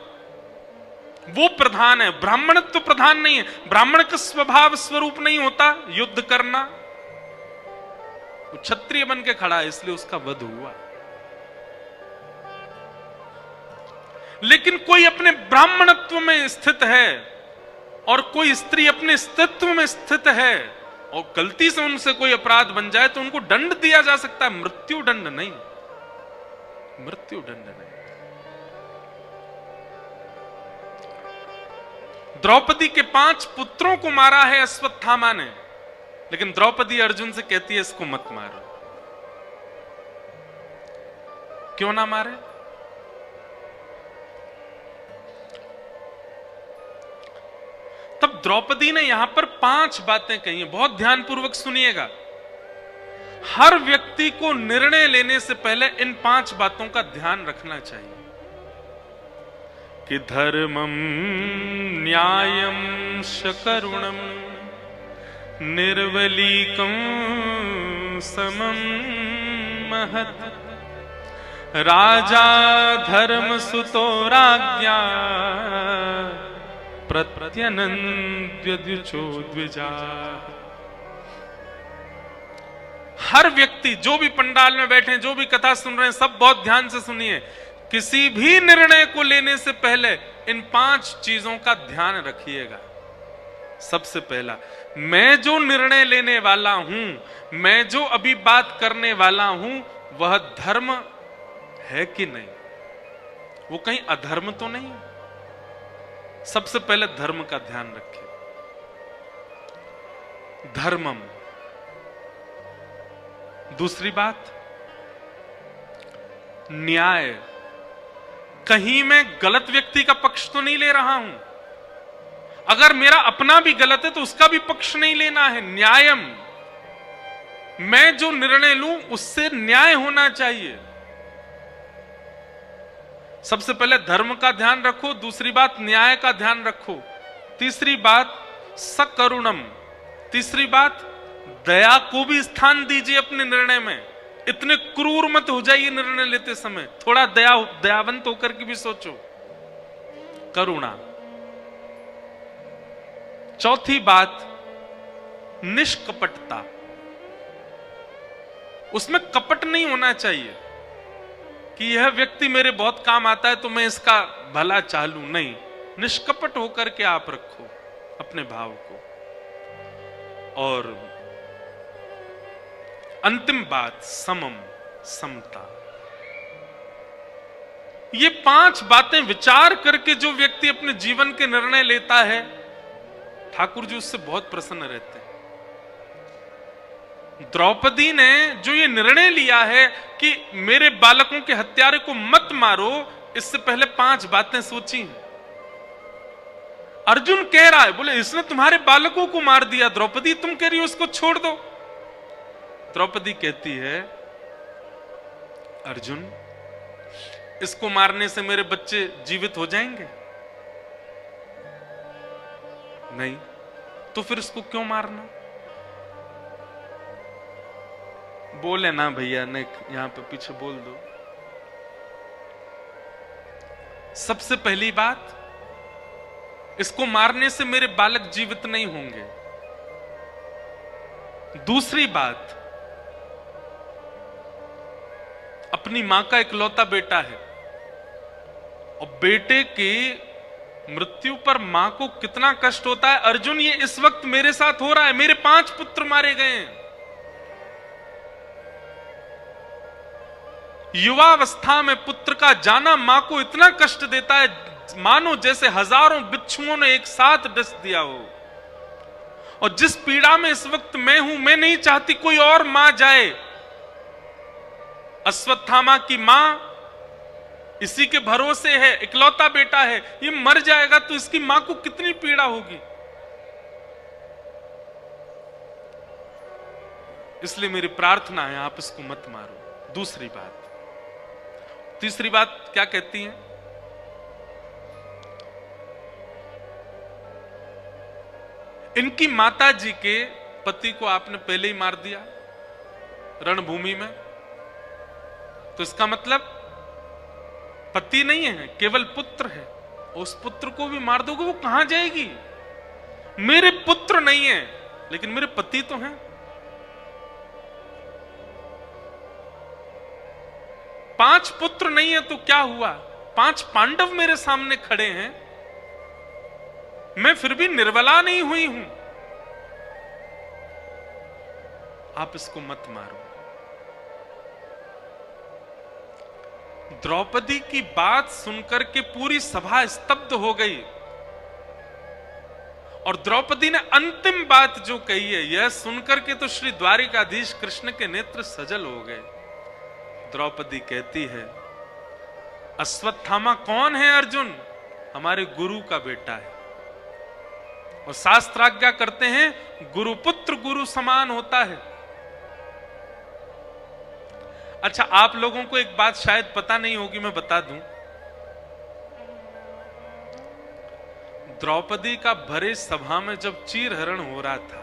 वो प्रधान है, ब्राह्मणत्व प्रधान नहीं है। ब्राह्मण का स्वभाव स्वरूप नहीं होता युद्ध करना। वो क्षत्रिय बन के खड़ा है, इसलिए उसका वध हुआ। लेकिन कोई अपने ब्राह्मणत्व में स्थित है और कोई स्त्री अपने स्त्रीत्व में स्थित है और गलती से उनसे कोई अपराध बन जाए तो उनको दंड दिया जा सकता है, मृत्यु दंड नहीं, मृत्यु दंड नहीं। द्रौपदी के 5 पुत्रों को मारा है अश्वत्थामा ने, लेकिन द्रौपदी अर्जुन से कहती है इसको मत मारो। क्यों ना मारे? तब द्रौपदी ने यहां पर 5 बातें कही हैं, बहुत ध्यानपूर्वक सुनिएगा। हर व्यक्ति को निर्णय लेने से पहले इन 5 बातों का ध्यान रखना चाहिए कि धर्मम न्यायम शकरुणम निर्वलीकम समम महत् राजा धर्म सुतो राज्ञा प्रत्यनन्द्यद्विचो द्विजा। हर व्यक्ति, जो भी पंडाल में बैठे, जो भी कथा सुन रहे हैं, सब बहुत ध्यान से सुनिए। किसी भी निर्णय को लेने से पहले इन 5 चीजों का ध्यान रखिएगा। सबसे पहला, मैं जो निर्णय लेने वाला हूं, मैं जो अभी बात करने वाला हूं, वह धर्म है कि नहीं, वो कहीं अधर्म तो नहीं है। सबसे पहले धर्म का ध्यान रखें। धर्मम। दूसरी बात न्याय। कहीं मैं गलत व्यक्ति का पक्ष तो नहीं ले रहा हूं। अगर मेरा अपना भी गलत है तो उसका भी पक्ष नहीं लेना है। न्यायम। मैं जो निर्णय लूं उससे न्याय होना चाहिए। सबसे पहले धर्म का ध्यान रखो, दूसरी बात न्याय का ध्यान रखो, तीसरी बात सकरुणम, तीसरी बात दया को भी स्थान दीजिए अपने निर्णय में। इतने क्रूर मत हो जाइए निर्णय लेते समय, थोड़ा दयावंत होकर के भी सोचो। करुणा। चौथी बात निष्कपटता। उसमें कपट नहीं होना चाहिए कि यह व्यक्ति मेरे बहुत काम आता है तो मैं इसका भला चाह लूं। नहीं, निष्कपट होकर के आप रखो अपने भाव को। और अंतिम बात समम, समता। ये 5 बातें विचार करके जो व्यक्ति अपने जीवन के निर्णय लेता है, ठाकुर जी उससे बहुत प्रसन्न रहते हैं। द्रौपदी ने जो ये निर्णय लिया है कि मेरे बालकों के हत्यारे को मत मारो, इससे पहले 5 बातें सोची हैं। अर्जुन कह रहा है, बोले इसने तुम्हारे बालकों को मार दिया, द्रौपदी तुम कह रही हो उसको छोड़ दो। द्रौपदी कहती है, अर्जुन इसको मारने से मेरे बच्चे जीवित हो जाएंगे? नहीं, तो फिर इसको क्यों मारना? बोले ना भैया, ने यहां पे पीछे बोल दो। सबसे पहली बात, इसको मारने से मेरे बालक जीवित नहीं होंगे। दूसरी बात, अपनी मां का इकलौता बेटा है और बेटे की मृत्यु पर मां को कितना कष्ट होता है। अर्जुन, ये इस वक्त मेरे साथ हो रहा है, मेरे 5 पुत्र मारे गए हैं। युवावस्था में पुत्र का जाना मां को इतना कष्ट देता है, मानो जैसे हजारों बिच्छुओं ने एक साथ डस दिया हो। और जिस पीड़ा में इस वक्त मैं हूं, मैं नहीं चाहती कोई और मां जाए। अश्वत्थामा की मां इसी के भरोसे है, इकलौता बेटा है, ये मर जाएगा तो इसकी मां को कितनी पीड़ा होगी। इसलिए मेरी प्रार्थना है, आप इसको मत मारो। दूसरी बात। तीसरी बात क्या कहती है? इनकी माता जी के पति को आपने पहले ही मार दिया रणभूमि में, तो इसका मतलब पति नहीं है, केवल पुत्र है। उस पुत्र को भी मार दोगे, वो कहां जाएगी? मेरे पुत्र नहीं है लेकिन मेरे पति तो हैं। 5 पुत्र नहीं है तो क्या हुआ? 5 पांडव मेरे सामने खड़े हैं, मैं फिर भी निर्बला नहीं हुई हूं। आप इसको मत मारो। द्रौपदी की बात सुनकर के पूरी सभा स्तब्ध हो गई और द्रौपदी ने अंतिम बात जो कही है, यह सुनकर के तो श्री द्वारिकाधीश कृष्ण के नेत्र सजल हो गए। द्रौपदी कहती है, अश्वत्थामा कौन है अर्जुन? हमारे गुरु का बेटा है। और शास्त्राज्ञा करते हैं, गुरुपुत्र गुरु समान होता है। अच्छा, आप लोगों को एक बात शायद पता नहीं होगी, मैं बता दूं। द्रौपदी का भरे सभा में जब चीरहरण हो रहा था,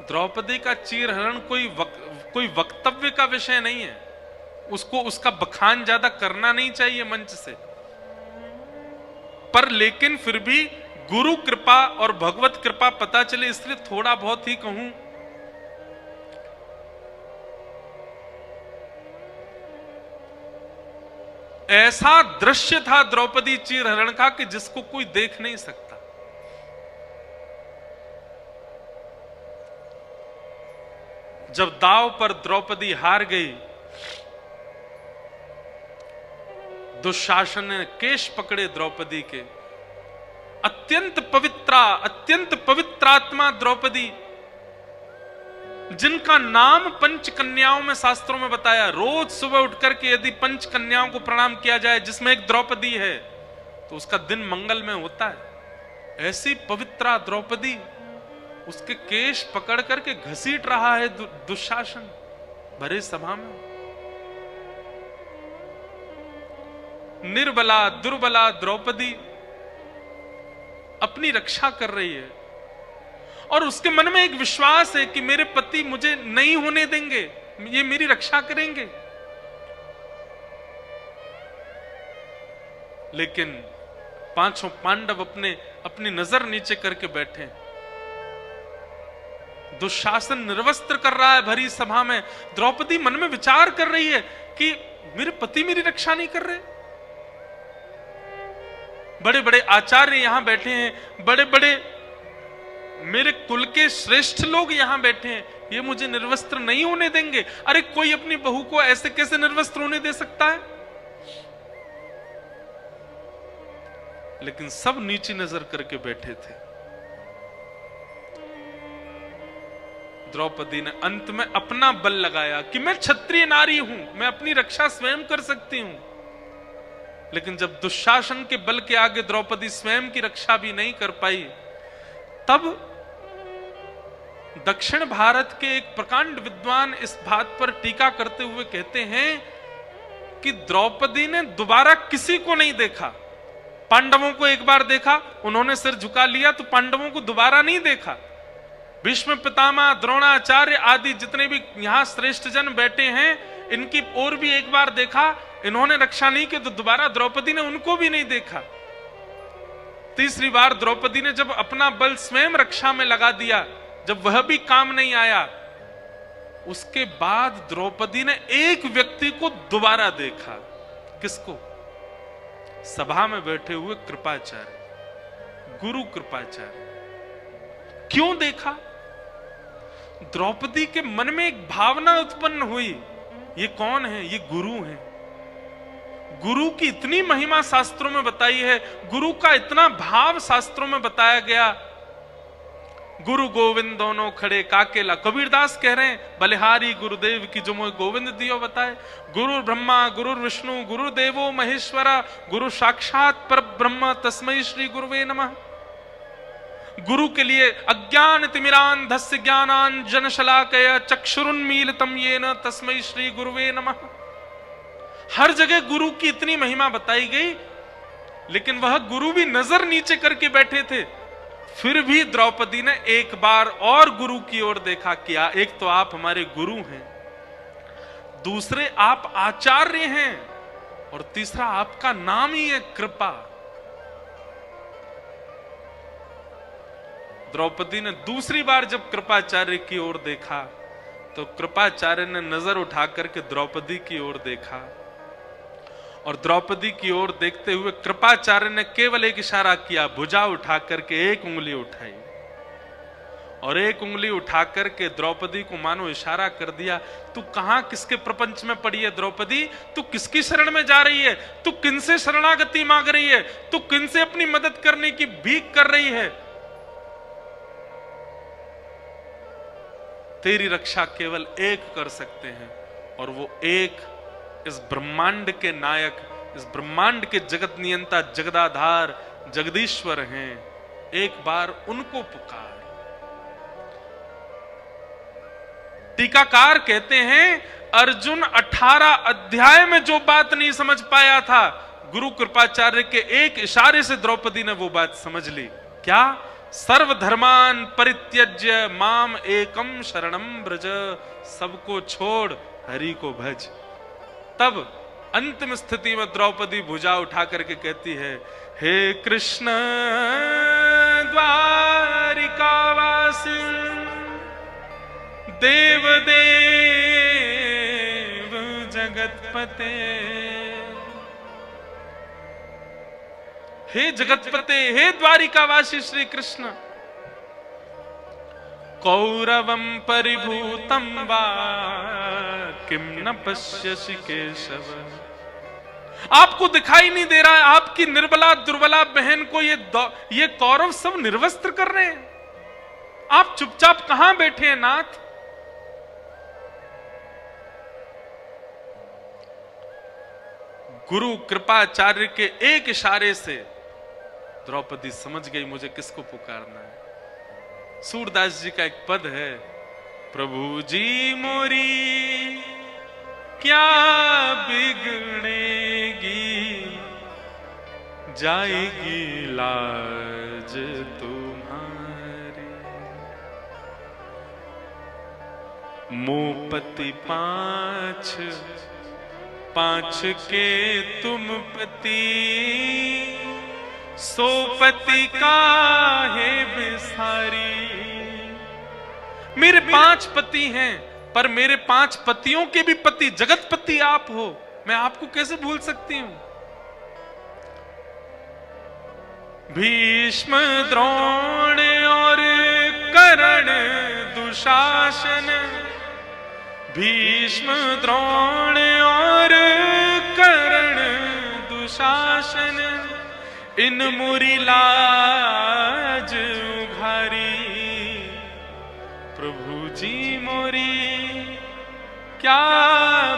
द्रौपदी का चीरहरण कोई वक्तव्य का विषय नहीं है। उसको उसका बखान ज्यादा करना नहीं चाहिए मंच से, पर लेकिन फिर भी गुरु कृपा और भगवत कृपा पता चले, इसलिए थोड़ा बहुत ही कहूं। ऐसा दृश्य था द्रौपदी चीरहरण का कि जिसको कोई देख नहीं सकता। जब दांव पर द्रौपदी हार गई, दुशासन ने केश पकड़े द्रौपदी के। अत्यंत पवित्रात्मा द्रौपदी, जिनका नाम पंच कन्याओं में शास्त्रों में बताया, रोज सुबह उठकर के यदि पंच कन्याओं को प्रणाम किया जाए, जिसमें एक द्रौपदी है, तो उसका दिन मंगल में होता है। ऐसी पवित्रा द्रौपदी, उसके केश पकड़ करके घसीट रहा है दुशासन भरे सभा में। निर्बला दुर्बला द्रौपदी अपनी रक्षा कर रही है, और उसके मन में एक विश्वास है कि मेरे पति मुझे नहीं होने देंगे, ये मेरी रक्षा करेंगे। लेकिन पांचों पांडव अपनी नजर नीचे करके बैठे। दुशासन निर्वस्त्र कर रहा है भरी सभा में। द्रौपदी मन में विचार कर रही है कि मेरे पति मेरी रक्षा नहीं कर रहे। बड़े बड़े आचार्य यहां बैठे हैं, बड़े बड़े मेरे कुल के श्रेष्ठ लोग यहां बैठे हैं, ये मुझे निर्वस्त्र नहीं होने देंगे। अरे कोई अपनी बहू को ऐसे कैसे निर्वस्त्र होने दे सकता है? लेकिन सब नीची नजर करके बैठे थे। द्रौपदी ने अंत में अपना बल लगाया कि मैं क्षत्रिय नारी हूं, मैं अपनी रक्षा स्वयं कर सकती हूं। लेकिन जब दुशासन के बल के आगे द्रौपदी स्वयं की रक्षा भी नहीं कर पाई, तब दक्षिण भारत के एक प्रकांड विद्वान इस बात पर टीका करते हुए कहते हैं कि द्रौपदी ने दोबारा किसी को नहीं देखा। पांडवों को एक बार देखा, उन्होंने सिर झुका लिया, तो पांडवों को दोबारा नहीं देखा। भीष्म पितामह, द्रोणाचार्य आदि जितने भी यहां श्रेष्ठ जन बैठे हैं, इनकी ओर भी एक बार देखा, इन्होंने रक्षा नहीं की, तो दोबारा द्रौपदी ने उनको भी नहीं देखा। तीसरी बार द्रौपदी ने जब अपना बल स्वयं रक्षा में लगा दिया, जब वह भी काम नहीं आया, उसके बाद द्रौपदी ने एक व्यक्ति को दोबारा देखा। किसको? सभा में बैठे हुए कृपाचार्य, गुरु कृपाचार्य। क्यों देखा? द्रौपदी के मन में एक भावना उत्पन्न हुई, ये कौन है? ये गुरु हैं। गुरु की इतनी महिमा शास्त्रों में बताई है, गुरु का इतना भाव शास्त्रों में बताया गया। गुरु गोविंद दोनों खड़े काकेला, कबीरदास कह रहे हैं, बलिहारी गुरुदेव की जो मोह गोविंद दियो बताए। गुरु ब्रह्मा गुरु विष्णु गुरु देवो महेश्वरा, गुरु साक्षात पर ब्रह्म तस्मै श्री गुरुवे नमः। गुरु के लिए अज्ञान तिमिरांधस्य ज्ञानांजन शलाकया चक्षुरुन्मीलितं येन तस्मै श्री गुरुवे नमः। हर जगह गुरु की इतनी महिमा बताई गई, लेकिन वह गुरु भी नजर नीचे करके बैठे थे। फिर भी द्रौपदी ने एक बार और गुरु की ओर देखा। क्या? एक तो आप हमारे गुरु हैं, दूसरे आप आचार्य हैं, और तीसरा आपका नाम ही है कृपा। द्रौपदी ने दूसरी बार जब कृपाचार्य की ओर देखा, तो कृपाचार्य ने नजर उठा करके द्रौपदी की ओर देखा, और द्रौपदी की ओर देखते हुए कृपाचार्य ने केवल एक इशारा किया, भुजा उठा करके एक उंगली उठाई, और एक उंगली उठा करके द्रौपदी को मानो इशारा कर दिया, तू कहां किसके प्रपंच में पड़ी है द्रौपदी? तू किसकी शरण में जा रही है? तू किनसे शरणागति मांग रही है? तू किनसे अपनी मदद करने की भीख कर रही है? तेरी रक्षा केवल एक कर सकते हैं, और वो एक इस ब्रह्मांड के नायक, इस ब्रह्मांड के जगत नियंता, जगदाधार, जगदीश्वर हैं। एक बार उनको पुकार। टीकाकार कहते हैं, अर्जुन 18 अध्याय में जो बात नहीं समझ पाया था, गुरु कृपाचार्य के एक इशारे से द्रौपदी ने वो बात समझ ली। क्या? सर्वधर्मान परित्यज्य माम एकम शरणम ब्रज, सबको छोड़ हरि को भज। तब अंतिम स्थिति में द्रौपदी भुजा उठा करके कहती है, हे कृष्ण द्वारिकावासी देव देव जगतपते, हे जगतपते, हे द्वारिकावासी श्री कृष्ण, कौरवम परिभूतम वा किम न पश्यसि केशव। आपको दिखाई नहीं दे रहा है आपकी निर्बला दुर्बला बहन को ये कौरव सब निर्वस्त्र कर रहे हैं, आप चुपचाप कहां बैठे हैं नाथ। गुरु कृपाचार्य के एक इशारे से द्रौपदी समझ गई मुझे किसको पुकारना है। सूरदास जी का एक पद है, प्रभु जी मोरी क्या बिगड़ेगी, जाएगी लाज तुम्हारी। मोपति पांच पांच के तुम पति, सो पति काहे बिसारी। मेरे 5 पति हैं पर मेरे 5 पतियों के भी पति जगतपति आप हो, मैं आपको कैसे भूल सकती हूं। भीष्म द्रोण और कर्ण दुशासन, भीष्म द्रोण और कर्ण दुशासन, इन मुरी लाज उघारी। प्रभु जी मोरी क्या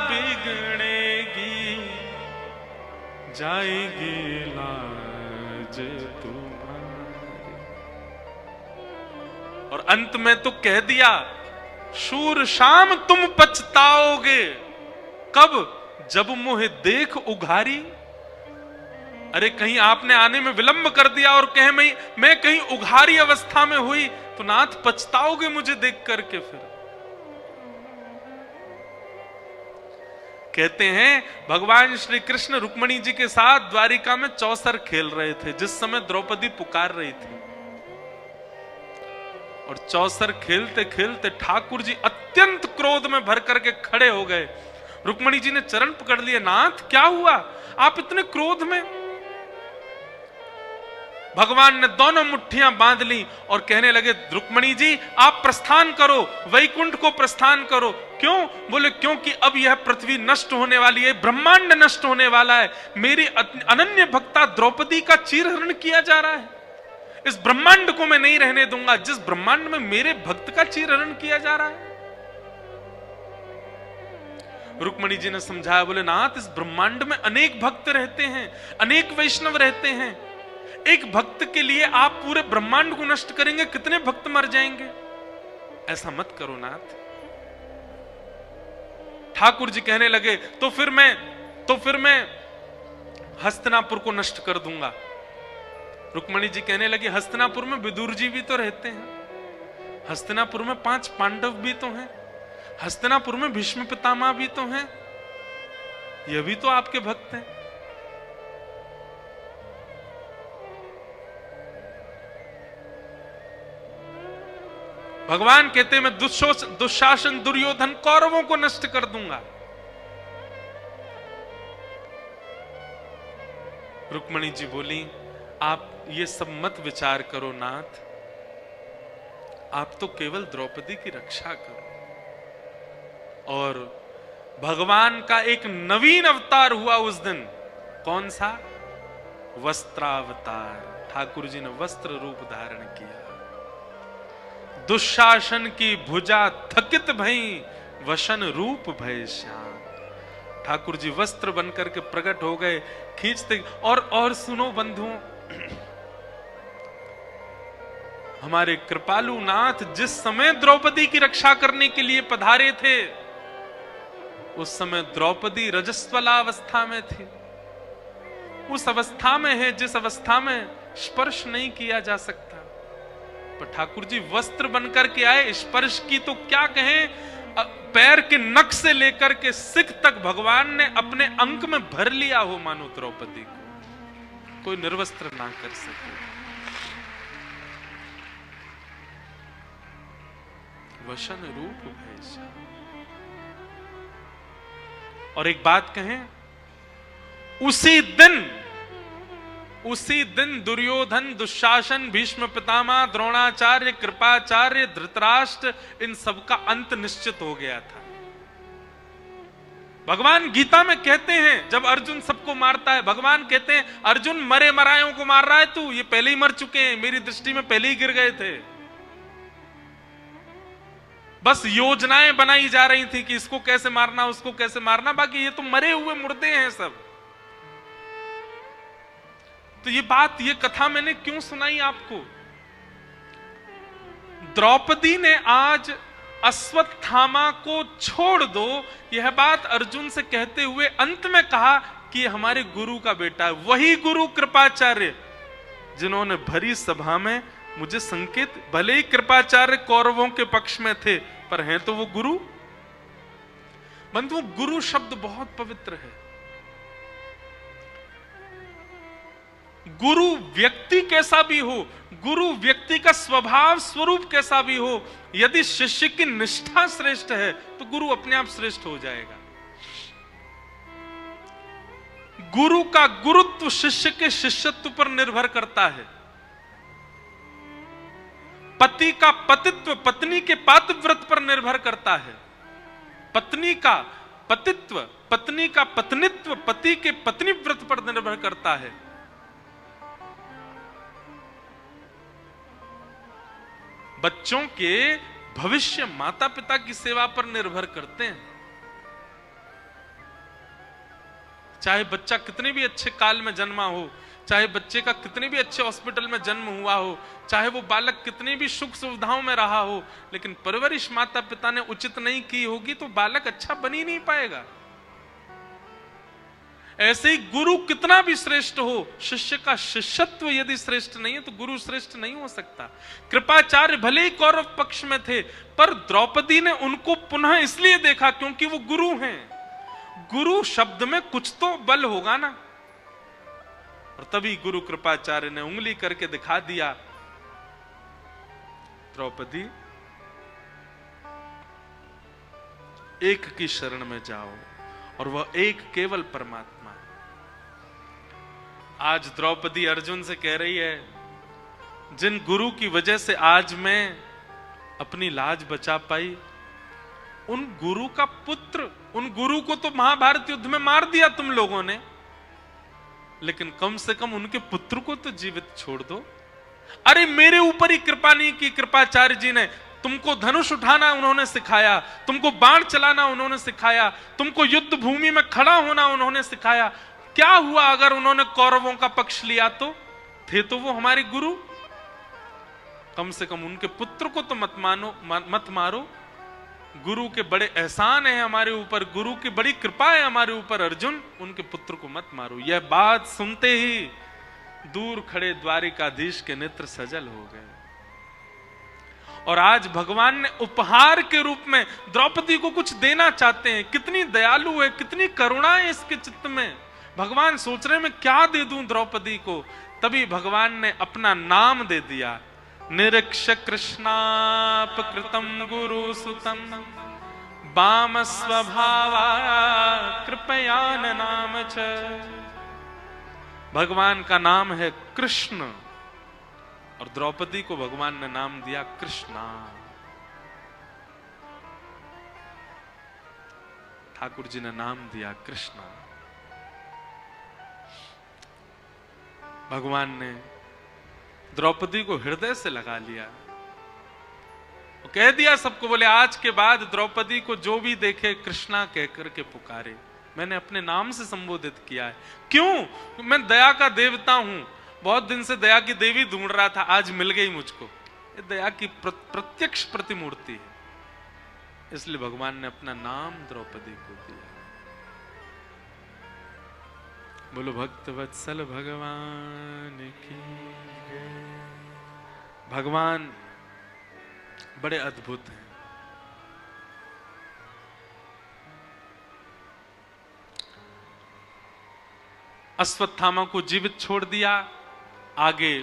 बिगड़ेगी, जाएगी लाज तुम्हारी। और अंत में तो कह दिया, शूर शाम तुम पछताओगे, कब, जब मुझे देख उघारी। अरे कहीं आपने आने में विलंब कर दिया और कहे मैं कहीं उघारी अवस्था में हुई तो नाथ पछताओगे मुझे देख करके। फिर कहते हैं भगवान श्री कृष्ण रुक्मणी जी के साथ द्वारिका में चौसर खेल रहे थे जिस समय द्रौपदी पुकार रही थी। और चौसर खेलते खेलते ठाकुर जी अत्यंत क्रोध में भर करके खड़े हो गए। रुक्मणी जी ने चरण पकड़ लिए, नाथ क्या हुआ, आप इतने क्रोध में। भगवान ने दोनों मुट्ठियां बांध ली और कहने लगे, रुक्मणी जी आप प्रस्थान करो, वैकुंठ को प्रस्थान करो। क्यों? बोले क्योंकि अब यह पृथ्वी नष्ट होने वाली है, ब्रह्मांड नष्ट होने वाला है। मेरी अनन्य भक्ता द्रौपदी का चीरहरण किया जा रहा है। इस ब्रह्मांड को मैं नहीं रहने दूंगा जिस ब्रह्मांड में मेरे भक्त का चीरहरण किया जा रहा है। रुक्मणी जी ने समझाया, बोले नाथ इस ब्रह्मांड में अनेक भक्त रहते हैं, अनेक वैष्णव रहते हैं। एक भक्त के लिए आप पूरे ब्रह्मांड को नष्ट करेंगे, कितने भक्त मर जाएंगे। ऐसा मत करो नाथ। ठाकुर जी कहने लगे, तो फिर मैं हस्तिनापुर को नष्ट कर दूंगा। रुक्मणी जी कहने लगी, हस्तिनापुर में विदुर जी भी तो रहते हैं, हस्तिनापुर में 5 पांडव भी तो हैं, हस्तिनापुर में भीष्म पितामह भी तो हैं, यह भी तो आपके भक्त हैं। भगवान कहते मैं दुशासन दुर्योधन कौरवों को नष्ट कर दूंगा। रुक्मणी जी बोली, आप ये सब मत विचार करो नाथ, आप तो केवल द्रौपदी की रक्षा करो। और भगवान का एक नवीन अवतार हुआ उस दिन। कौन सा? वस्त्रावतार। ठाकुर जी ने वस्त्र रूप धारण किया। दुशासन की भुजा थकित भई, वसन रूप भय श्याम। ठाकुर जी वस्त्र बनकर के प्रकट हो गए, खींचते। और सुनो बंधुओं, हमारे कृपालु नाथ जिस समय द्रौपदी की रक्षा करने के लिए पधारे थे उस समय द्रौपदी रजस्वलावस्था में थी। उस अवस्था में है जिस अवस्था में स्पर्श नहीं किया जा सकता। पर ठाकुर जी वस्त्र बनकर के आए, स्पर्श की तो क्या कहें, पैर के नख से लेकर के सिख तक भगवान ने अपने अंक में भर लिया हो, मानो द्रौपदी को कोई निर्वस्त्र ना कर सके। वसन रूप भैसा। और एक बात कहें, उसी दिन उसी दिन दुर्योधन, दुशासन, भीष्म पितामह, द्रोणाचार्य, कृपाचार्य, धृतराष्ट्र, इन सबका अंत निश्चित हो गया था। भगवान गीता में कहते हैं, जब अर्जुन सबको मारता है, भगवान कहते हैं अर्जुन मरे मरायों को मार रहा है तू, ये पहले ही मर चुके हैं, मेरी दृष्टि में पहले ही गिर गए थे, बस योजनाएं बनाई जा रही थी कि इसको कैसे मारना, उसको कैसे मारना, बाकी ये तो मरे हुए मुर्दे हैं सब। तो ये बात, ये कथा मैंने क्यों सुनाई आपको? द्रौपदी ने आज अश्वत्थामा को छोड़ दो, यह बात अर्जुन से कहते हुए अंत में कहा कि हमारे गुरु का बेटा है, वही गुरु कृपाचार्य जिन्होंने भरी सभा में मुझे संकेत, भले ही कृपाचार्य कौरवों के पक्ष में थे, पर हैं तो वो गुरु। बंधु, गुरु शब्द बहुत पवित्र है। गुरु व्यक्ति कैसा भी हो, गुरु व्यक्ति का स्वभाव स्वरूप कैसा भी हो, यदि शिष्य की निष्ठा श्रेष्ठ है तो गुरु अपने आप श्रेष्ठ हो जाएगा। गुरु का गुरुत्व शिष्य के शिष्यत्व पर निर्भर करता है। पति का पतित्व पत्नी के पातिव्रत पर निर्भर करता है। पत्नी का पतित्व, पत्नी का पत्नित्व पति के पत्नीव्रत पर निर्भर करता है। बच्चों के भविष्य माता पिता की सेवा पर निर्भर करते हैं। चाहे बच्चा कितने भी अच्छे काल में जन्मा हो, चाहे बच्चे का कितने भी अच्छे हॉस्पिटल में जन्म हुआ हो, चाहे वो बालक कितनी भी सुख सुविधाओं में रहा हो, लेकिन परवरिश माता पिता ने उचित नहीं की होगी तो बालक अच्छा बन ही नहीं पाएगा। ऐसे ही गुरु कितना भी श्रेष्ठ हो, शिष्य का शिष्यत्व यदि श्रेष्ठ नहीं है तो गुरु श्रेष्ठ नहीं हो सकता। कृपाचार्य भले ही कौरव पक्ष में थे, पर द्रौपदी ने उनको पुनः इसलिए देखा क्योंकि वो गुरु हैं। गुरु शब्द में कुछ तो बल होगा ना। और तभी गुरु कृपाचार्य ने उंगली करके दिखा दिया, द्रौपदी एक की शरण में जाओ, और वह एक केवल परमात्मा है। आज द्रौपदी अर्जुन से कह रही है, जिन गुरु की वजह से आज मैं अपनी लाज बचा पाई, उन गुरु का पुत्र, उन गुरु को तो महाभारत युद्ध में मार दिया तुम लोगों ने, लेकिन कम से कम उनके पुत्र को तो जीवित छोड़ दो। अरे मेरे ऊपर ही कृपा नहीं की कृपाचार्य जी ने, तुमको धनुष उठाना उन्होंने सिखाया, तुमको बाण चलाना उन्होंने सिखाया, तुमको युद्ध भूमि में खड़ा होना उन्होंने सिखाया। क्या हुआ अगर उन्होंने कौरवों का पक्ष लिया? तो थे तो वो हमारे गुरु। कम से कम उनके पुत्र को तो मत मारो। गुरु के बड़े एहसान है हमारे ऊपर, गुरु की बड़ी कृपा है हमारे ऊपर, अर्जुन उनके पुत्र को मत मारो। यह बात सुनते ही दूर खड़े द्वारिकाधीश के नेत्र सजल हो गए। और आज भगवान ने उपहार के रूप में द्रौपदी को कुछ देना चाहते हैं। कितनी दयालु है, कितनी करुणा है इसके चित्त में। भगवान सोच रहे हैं मैं क्या दे दूं द्रौपदी को। तभी भगवान ने अपना नाम दे दिया, निरीक्ष कृष्णापकृतं गुरु सुतं वाम स्वभावा कृपयान नाम च। भगवान का नाम है कृष्ण, और द्रौपदी को भगवान ने नाम दिया कृष्णा। ठाकुर जी ने नाम दिया कृष्णा। भगवान ने द्रौपदी को हृदय से लगा लिया, वो कह दिया सबको, बोले आज के बाद द्रौपदी को जो भी देखे कृष्णा कहकर के पुकारे। मैंने अपने नाम से संबोधित किया है। क्यों? मैं दया का देवता हूं, बहुत दिन से दया की देवी ढूंढ रहा था, आज मिल गई मुझको। ये दया की प्रत्यक्ष प्रतिमूर्ति है, इसलिए भगवान ने अपना नाम द्रौपदी को दिया। बोलो भक्त वत्सल भगवान की। भगवान बड़े अद्भुत हैं। अश्वत्थामा को जीवित छोड़ दिया। आगे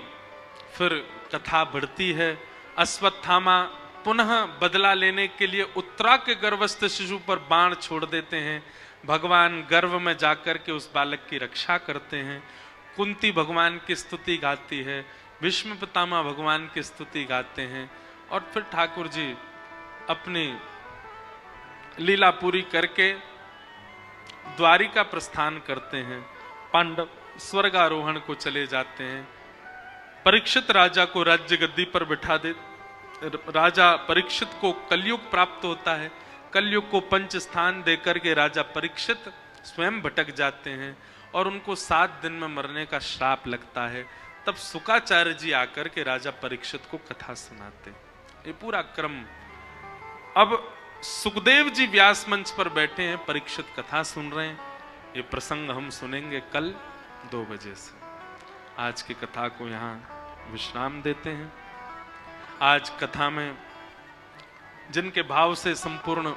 फिर कथा बढ़ती है। अश्वत्थामा पुनः बदला लेने के लिए उत्तरा के गर्भस्थ शिशु पर बाण छोड़ देते हैं। भगवान गर्भ में जाकर के उस बालक की रक्षा करते हैं। कुंती भगवान की स्तुति गाती है, भीष्म पितामह भगवान की स्तुति गाते हैं, और फिर ठाकुर जी अपनी लीला पूरी करके द्वारिका प्रस्थान करते हैं। पांडव स्वर्गारोहण को चले जाते हैं। परीक्षित राजा को राज्य गद्दी पर बिठा दे, राजा परीक्षित को कलयुग प्राप्त होता है। कलयुग को पंच स्थान देकर के राजा परीक्षित स्वयं भटक जाते हैं और उनको 7 दिन में मरने का श्राप लगता है। तब शुकाचार्य जी आकर के राजा परीक्षित को कथा सुनाते। ये पूरा क्रम। अब सुखदेव जी व्यास मंच पर बैठे हैं, परीक्षित कथा सुन रहे हैं। ये प्रसंग हम सुनेंगे कल 2 बजे से। आज की कथा को यहाँ विश्राम देते हैं। आज कथा में जिनके भाव से संपूर्ण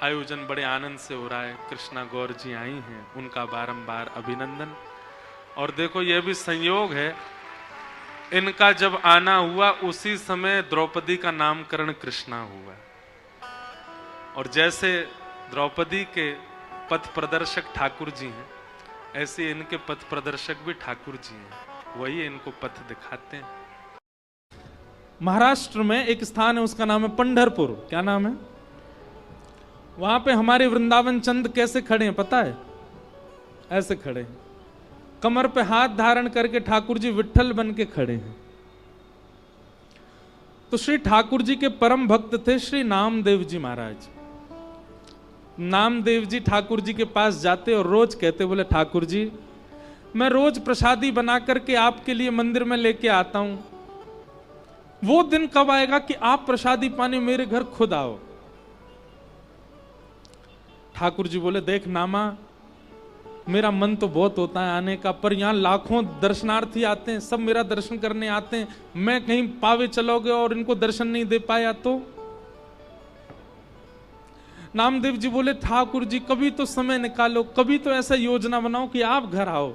आयोजन बड़े आनंद से हो रहा है, कृष्णा गौर जी आई हैं, उनका बारंबार अभिनंदन। और देखो यह भी संयोग है, इनका जब आना हुआ उसी समय द्रौपदी का नामकरण कृष्णा हुआ। और जैसे द्रौपदी के पथ प्रदर्शक ठाकुर जी हैं, ऐसे इनके पथ प्रदर्शक भी ठाकुर जी हैं, वही इनको पथ दिखाते हैं। महाराष्ट्र में एक स्थान है, उसका नाम है पंढरपुर। क्या नाम है? वहां पे हमारे वृंदावन चंद कैसे खड़े हैं पता है? ऐसे खड़े हैं, कमर पे हाथ धारण करके ठाकुर जी विट्ठल बन के खड़े हैं। तो श्री ठाकुर जी के परम भक्त थे श्री नामदेव जी महाराज। नामदेव जी ठाकुर जी के पास जाते और रोज कहते, बोले ठाकुर जी मैं रोज प्रसादी बना करके आपके लिए मंदिर में लेके आता हूं, वो दिन कब आएगा कि आप प्रसादी पाने मेरे घर खुद आओ। ठाकुर जी बोले, देख नामा, मेरा मन तो बहुत होता है आने का, पर यहां लाखों दर्शनार्थी आते हैं, सब मेरा दर्शन करने आते हैं, मैं कहीं पावे चलोगे और इनको दर्शन नहीं दे पाया तो? नामदेव जी बोले, ठाकुर जी कभी तो समय निकालो, कभी तो ऐसा योजना बनाओ कि आप घर आओ।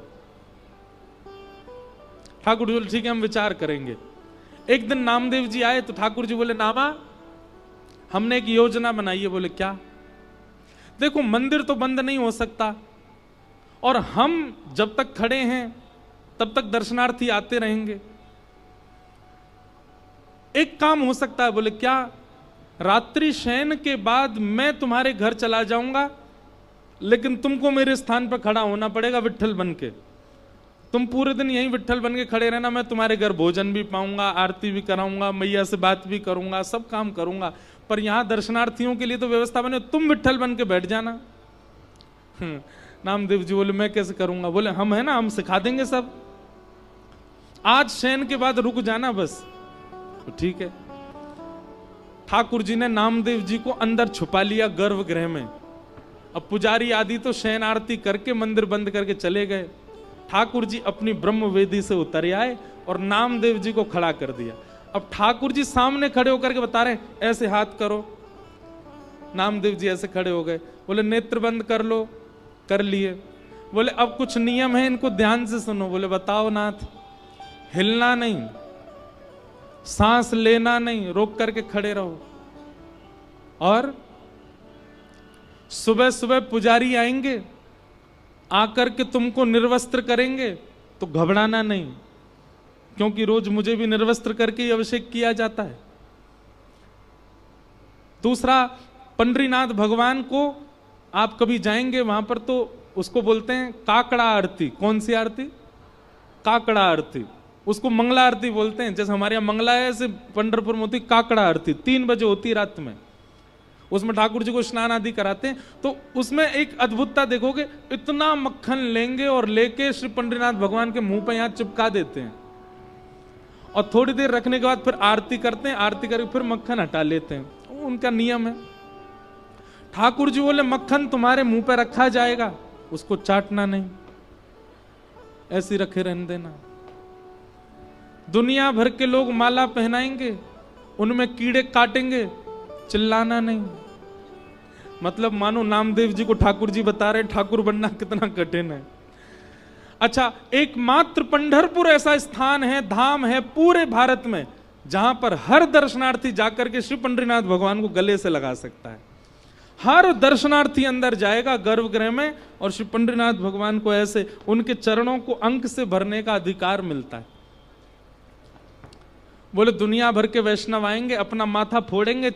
ठाकुर जी बोले, ठीक है हम विचार करेंगे। एक दिन नामदेव जी आए तो ठाकुर जी बोले, नामा हमने एक योजना बनाई है। बोले क्या? देखो मंदिर तो बंद नहीं हो सकता और हम जब तक खड़े हैं तब तक दर्शनार्थी आते रहेंगे। एक काम हो सकता है। बोले क्या? रात्रि शयन के बाद मैं तुम्हारे घर चला जाऊंगा, लेकिन तुमको मेरे स्थान पर खड़ा होना पड़ेगा विट्ठल बन के। तुम पूरे दिन यहीं विट्ठल बन के खड़े रहना, मैं तुम्हारे घर भोजन भी पाऊंगा, आरती भी कराऊंगा, मैया से बात भी करूंगा, सब काम करूंगा, पर यहां दर्शनार्थियों के लिए तो व्यवस्था बने, तुम विट्ठल बन के बैठ जाना। नामदेव जी बोले, मैं कैसे करूंगा? बोले हम है ना, हम सिखा देंगे सब, आज शयन के बाद रुक जाना बस। तो ठीक है। ठाकुर जी ने नामदेव जी को अंदर छुपा लिया गर्भगृह में। अब पुजारी आदि तो शयन आरती करके मंदिर बंद करके चले गए। ठाकुर जी अपनी ब्रह्म वेदी से उतर आए और नामदेव जी को खड़ा कर दिया। अब ठाकुर जी सामने खड़े होकर के बता रहे, ऐसे हाथ करो। नामदेव जी ऐसे खड़े हो गए। बोले नेत्र बंद कर लो, कर लिए। बोले अब कुछ नियम है, इनको ध्यान से सुनो। बोले बताओ नाथ। हिलना नहीं, सांस लेना नहीं, रोक करके खड़े रहो। और सुबह सुबह पुजारी आएंगे, आकर के तुमको निर्वस्त्र करेंगे तो घबराना नहीं, क्योंकि रोज मुझे भी निर्वस्त्र करके ही अभिषेक किया जाता है। दूसरा, पंडरीनाथ भगवान को आप कभी जाएंगे वहां पर तो उसको बोलते हैं काकड़ा आरती। कौन सी आरती? काकड़ा आरती। उसको मंगला आरती बोलते हैं। जैसे हमारे यहाँ मंगला है, ऐसे पंढरपुर में होती काकड़ा आरती, 3 बजे होती रात में। उसमें ठाकुर जी को स्नान आदि कराते हैं। तो उसमें एक अद्भुतता देखोगे, इतना मक्खन लेंगे और लेके श्री पंडरीनाथ भगवान के मुंह पे यहाँ चिपका देते हैं और थोड़ी देर रखने के बाद फिर आरती करते हैं, आरती करके फिर मक्खन हटा लेते हैं। उनका नियम है। ठाकुर जी बोले मक्खन तुम्हारे मुंह पे रखा जाएगा, उसको चाटना नहीं, ऐसे रखे रहने देना। दुनिया भर के लोग माला पहनाएंगे, उनमें कीड़े काटेंगे, चिल्लाना नहीं। मतलब मानो नामदेव जी को ठाकुर जी बता रहे ठाकुर बनना कितना कठिन है। अच्छा, एकमात्र पंढरपुर ऐसा स्थान है, धाम है पूरे भारत में, जहां पर हर दर्शनार्थी जाकर के श्री पंडरीनाथ भगवान को गले से लगा सकता है। हर दर्शनार्थी अंदर जाएगा गर्भगृह में, और श्री पंडरीनाथ भगवान को ऐसे उनके चरणों को अंक से भरने का अधिकार मिलता है। बोले दुनिया भर के वैष्णव आएंगे, अपना माथा फोड़ेंगे,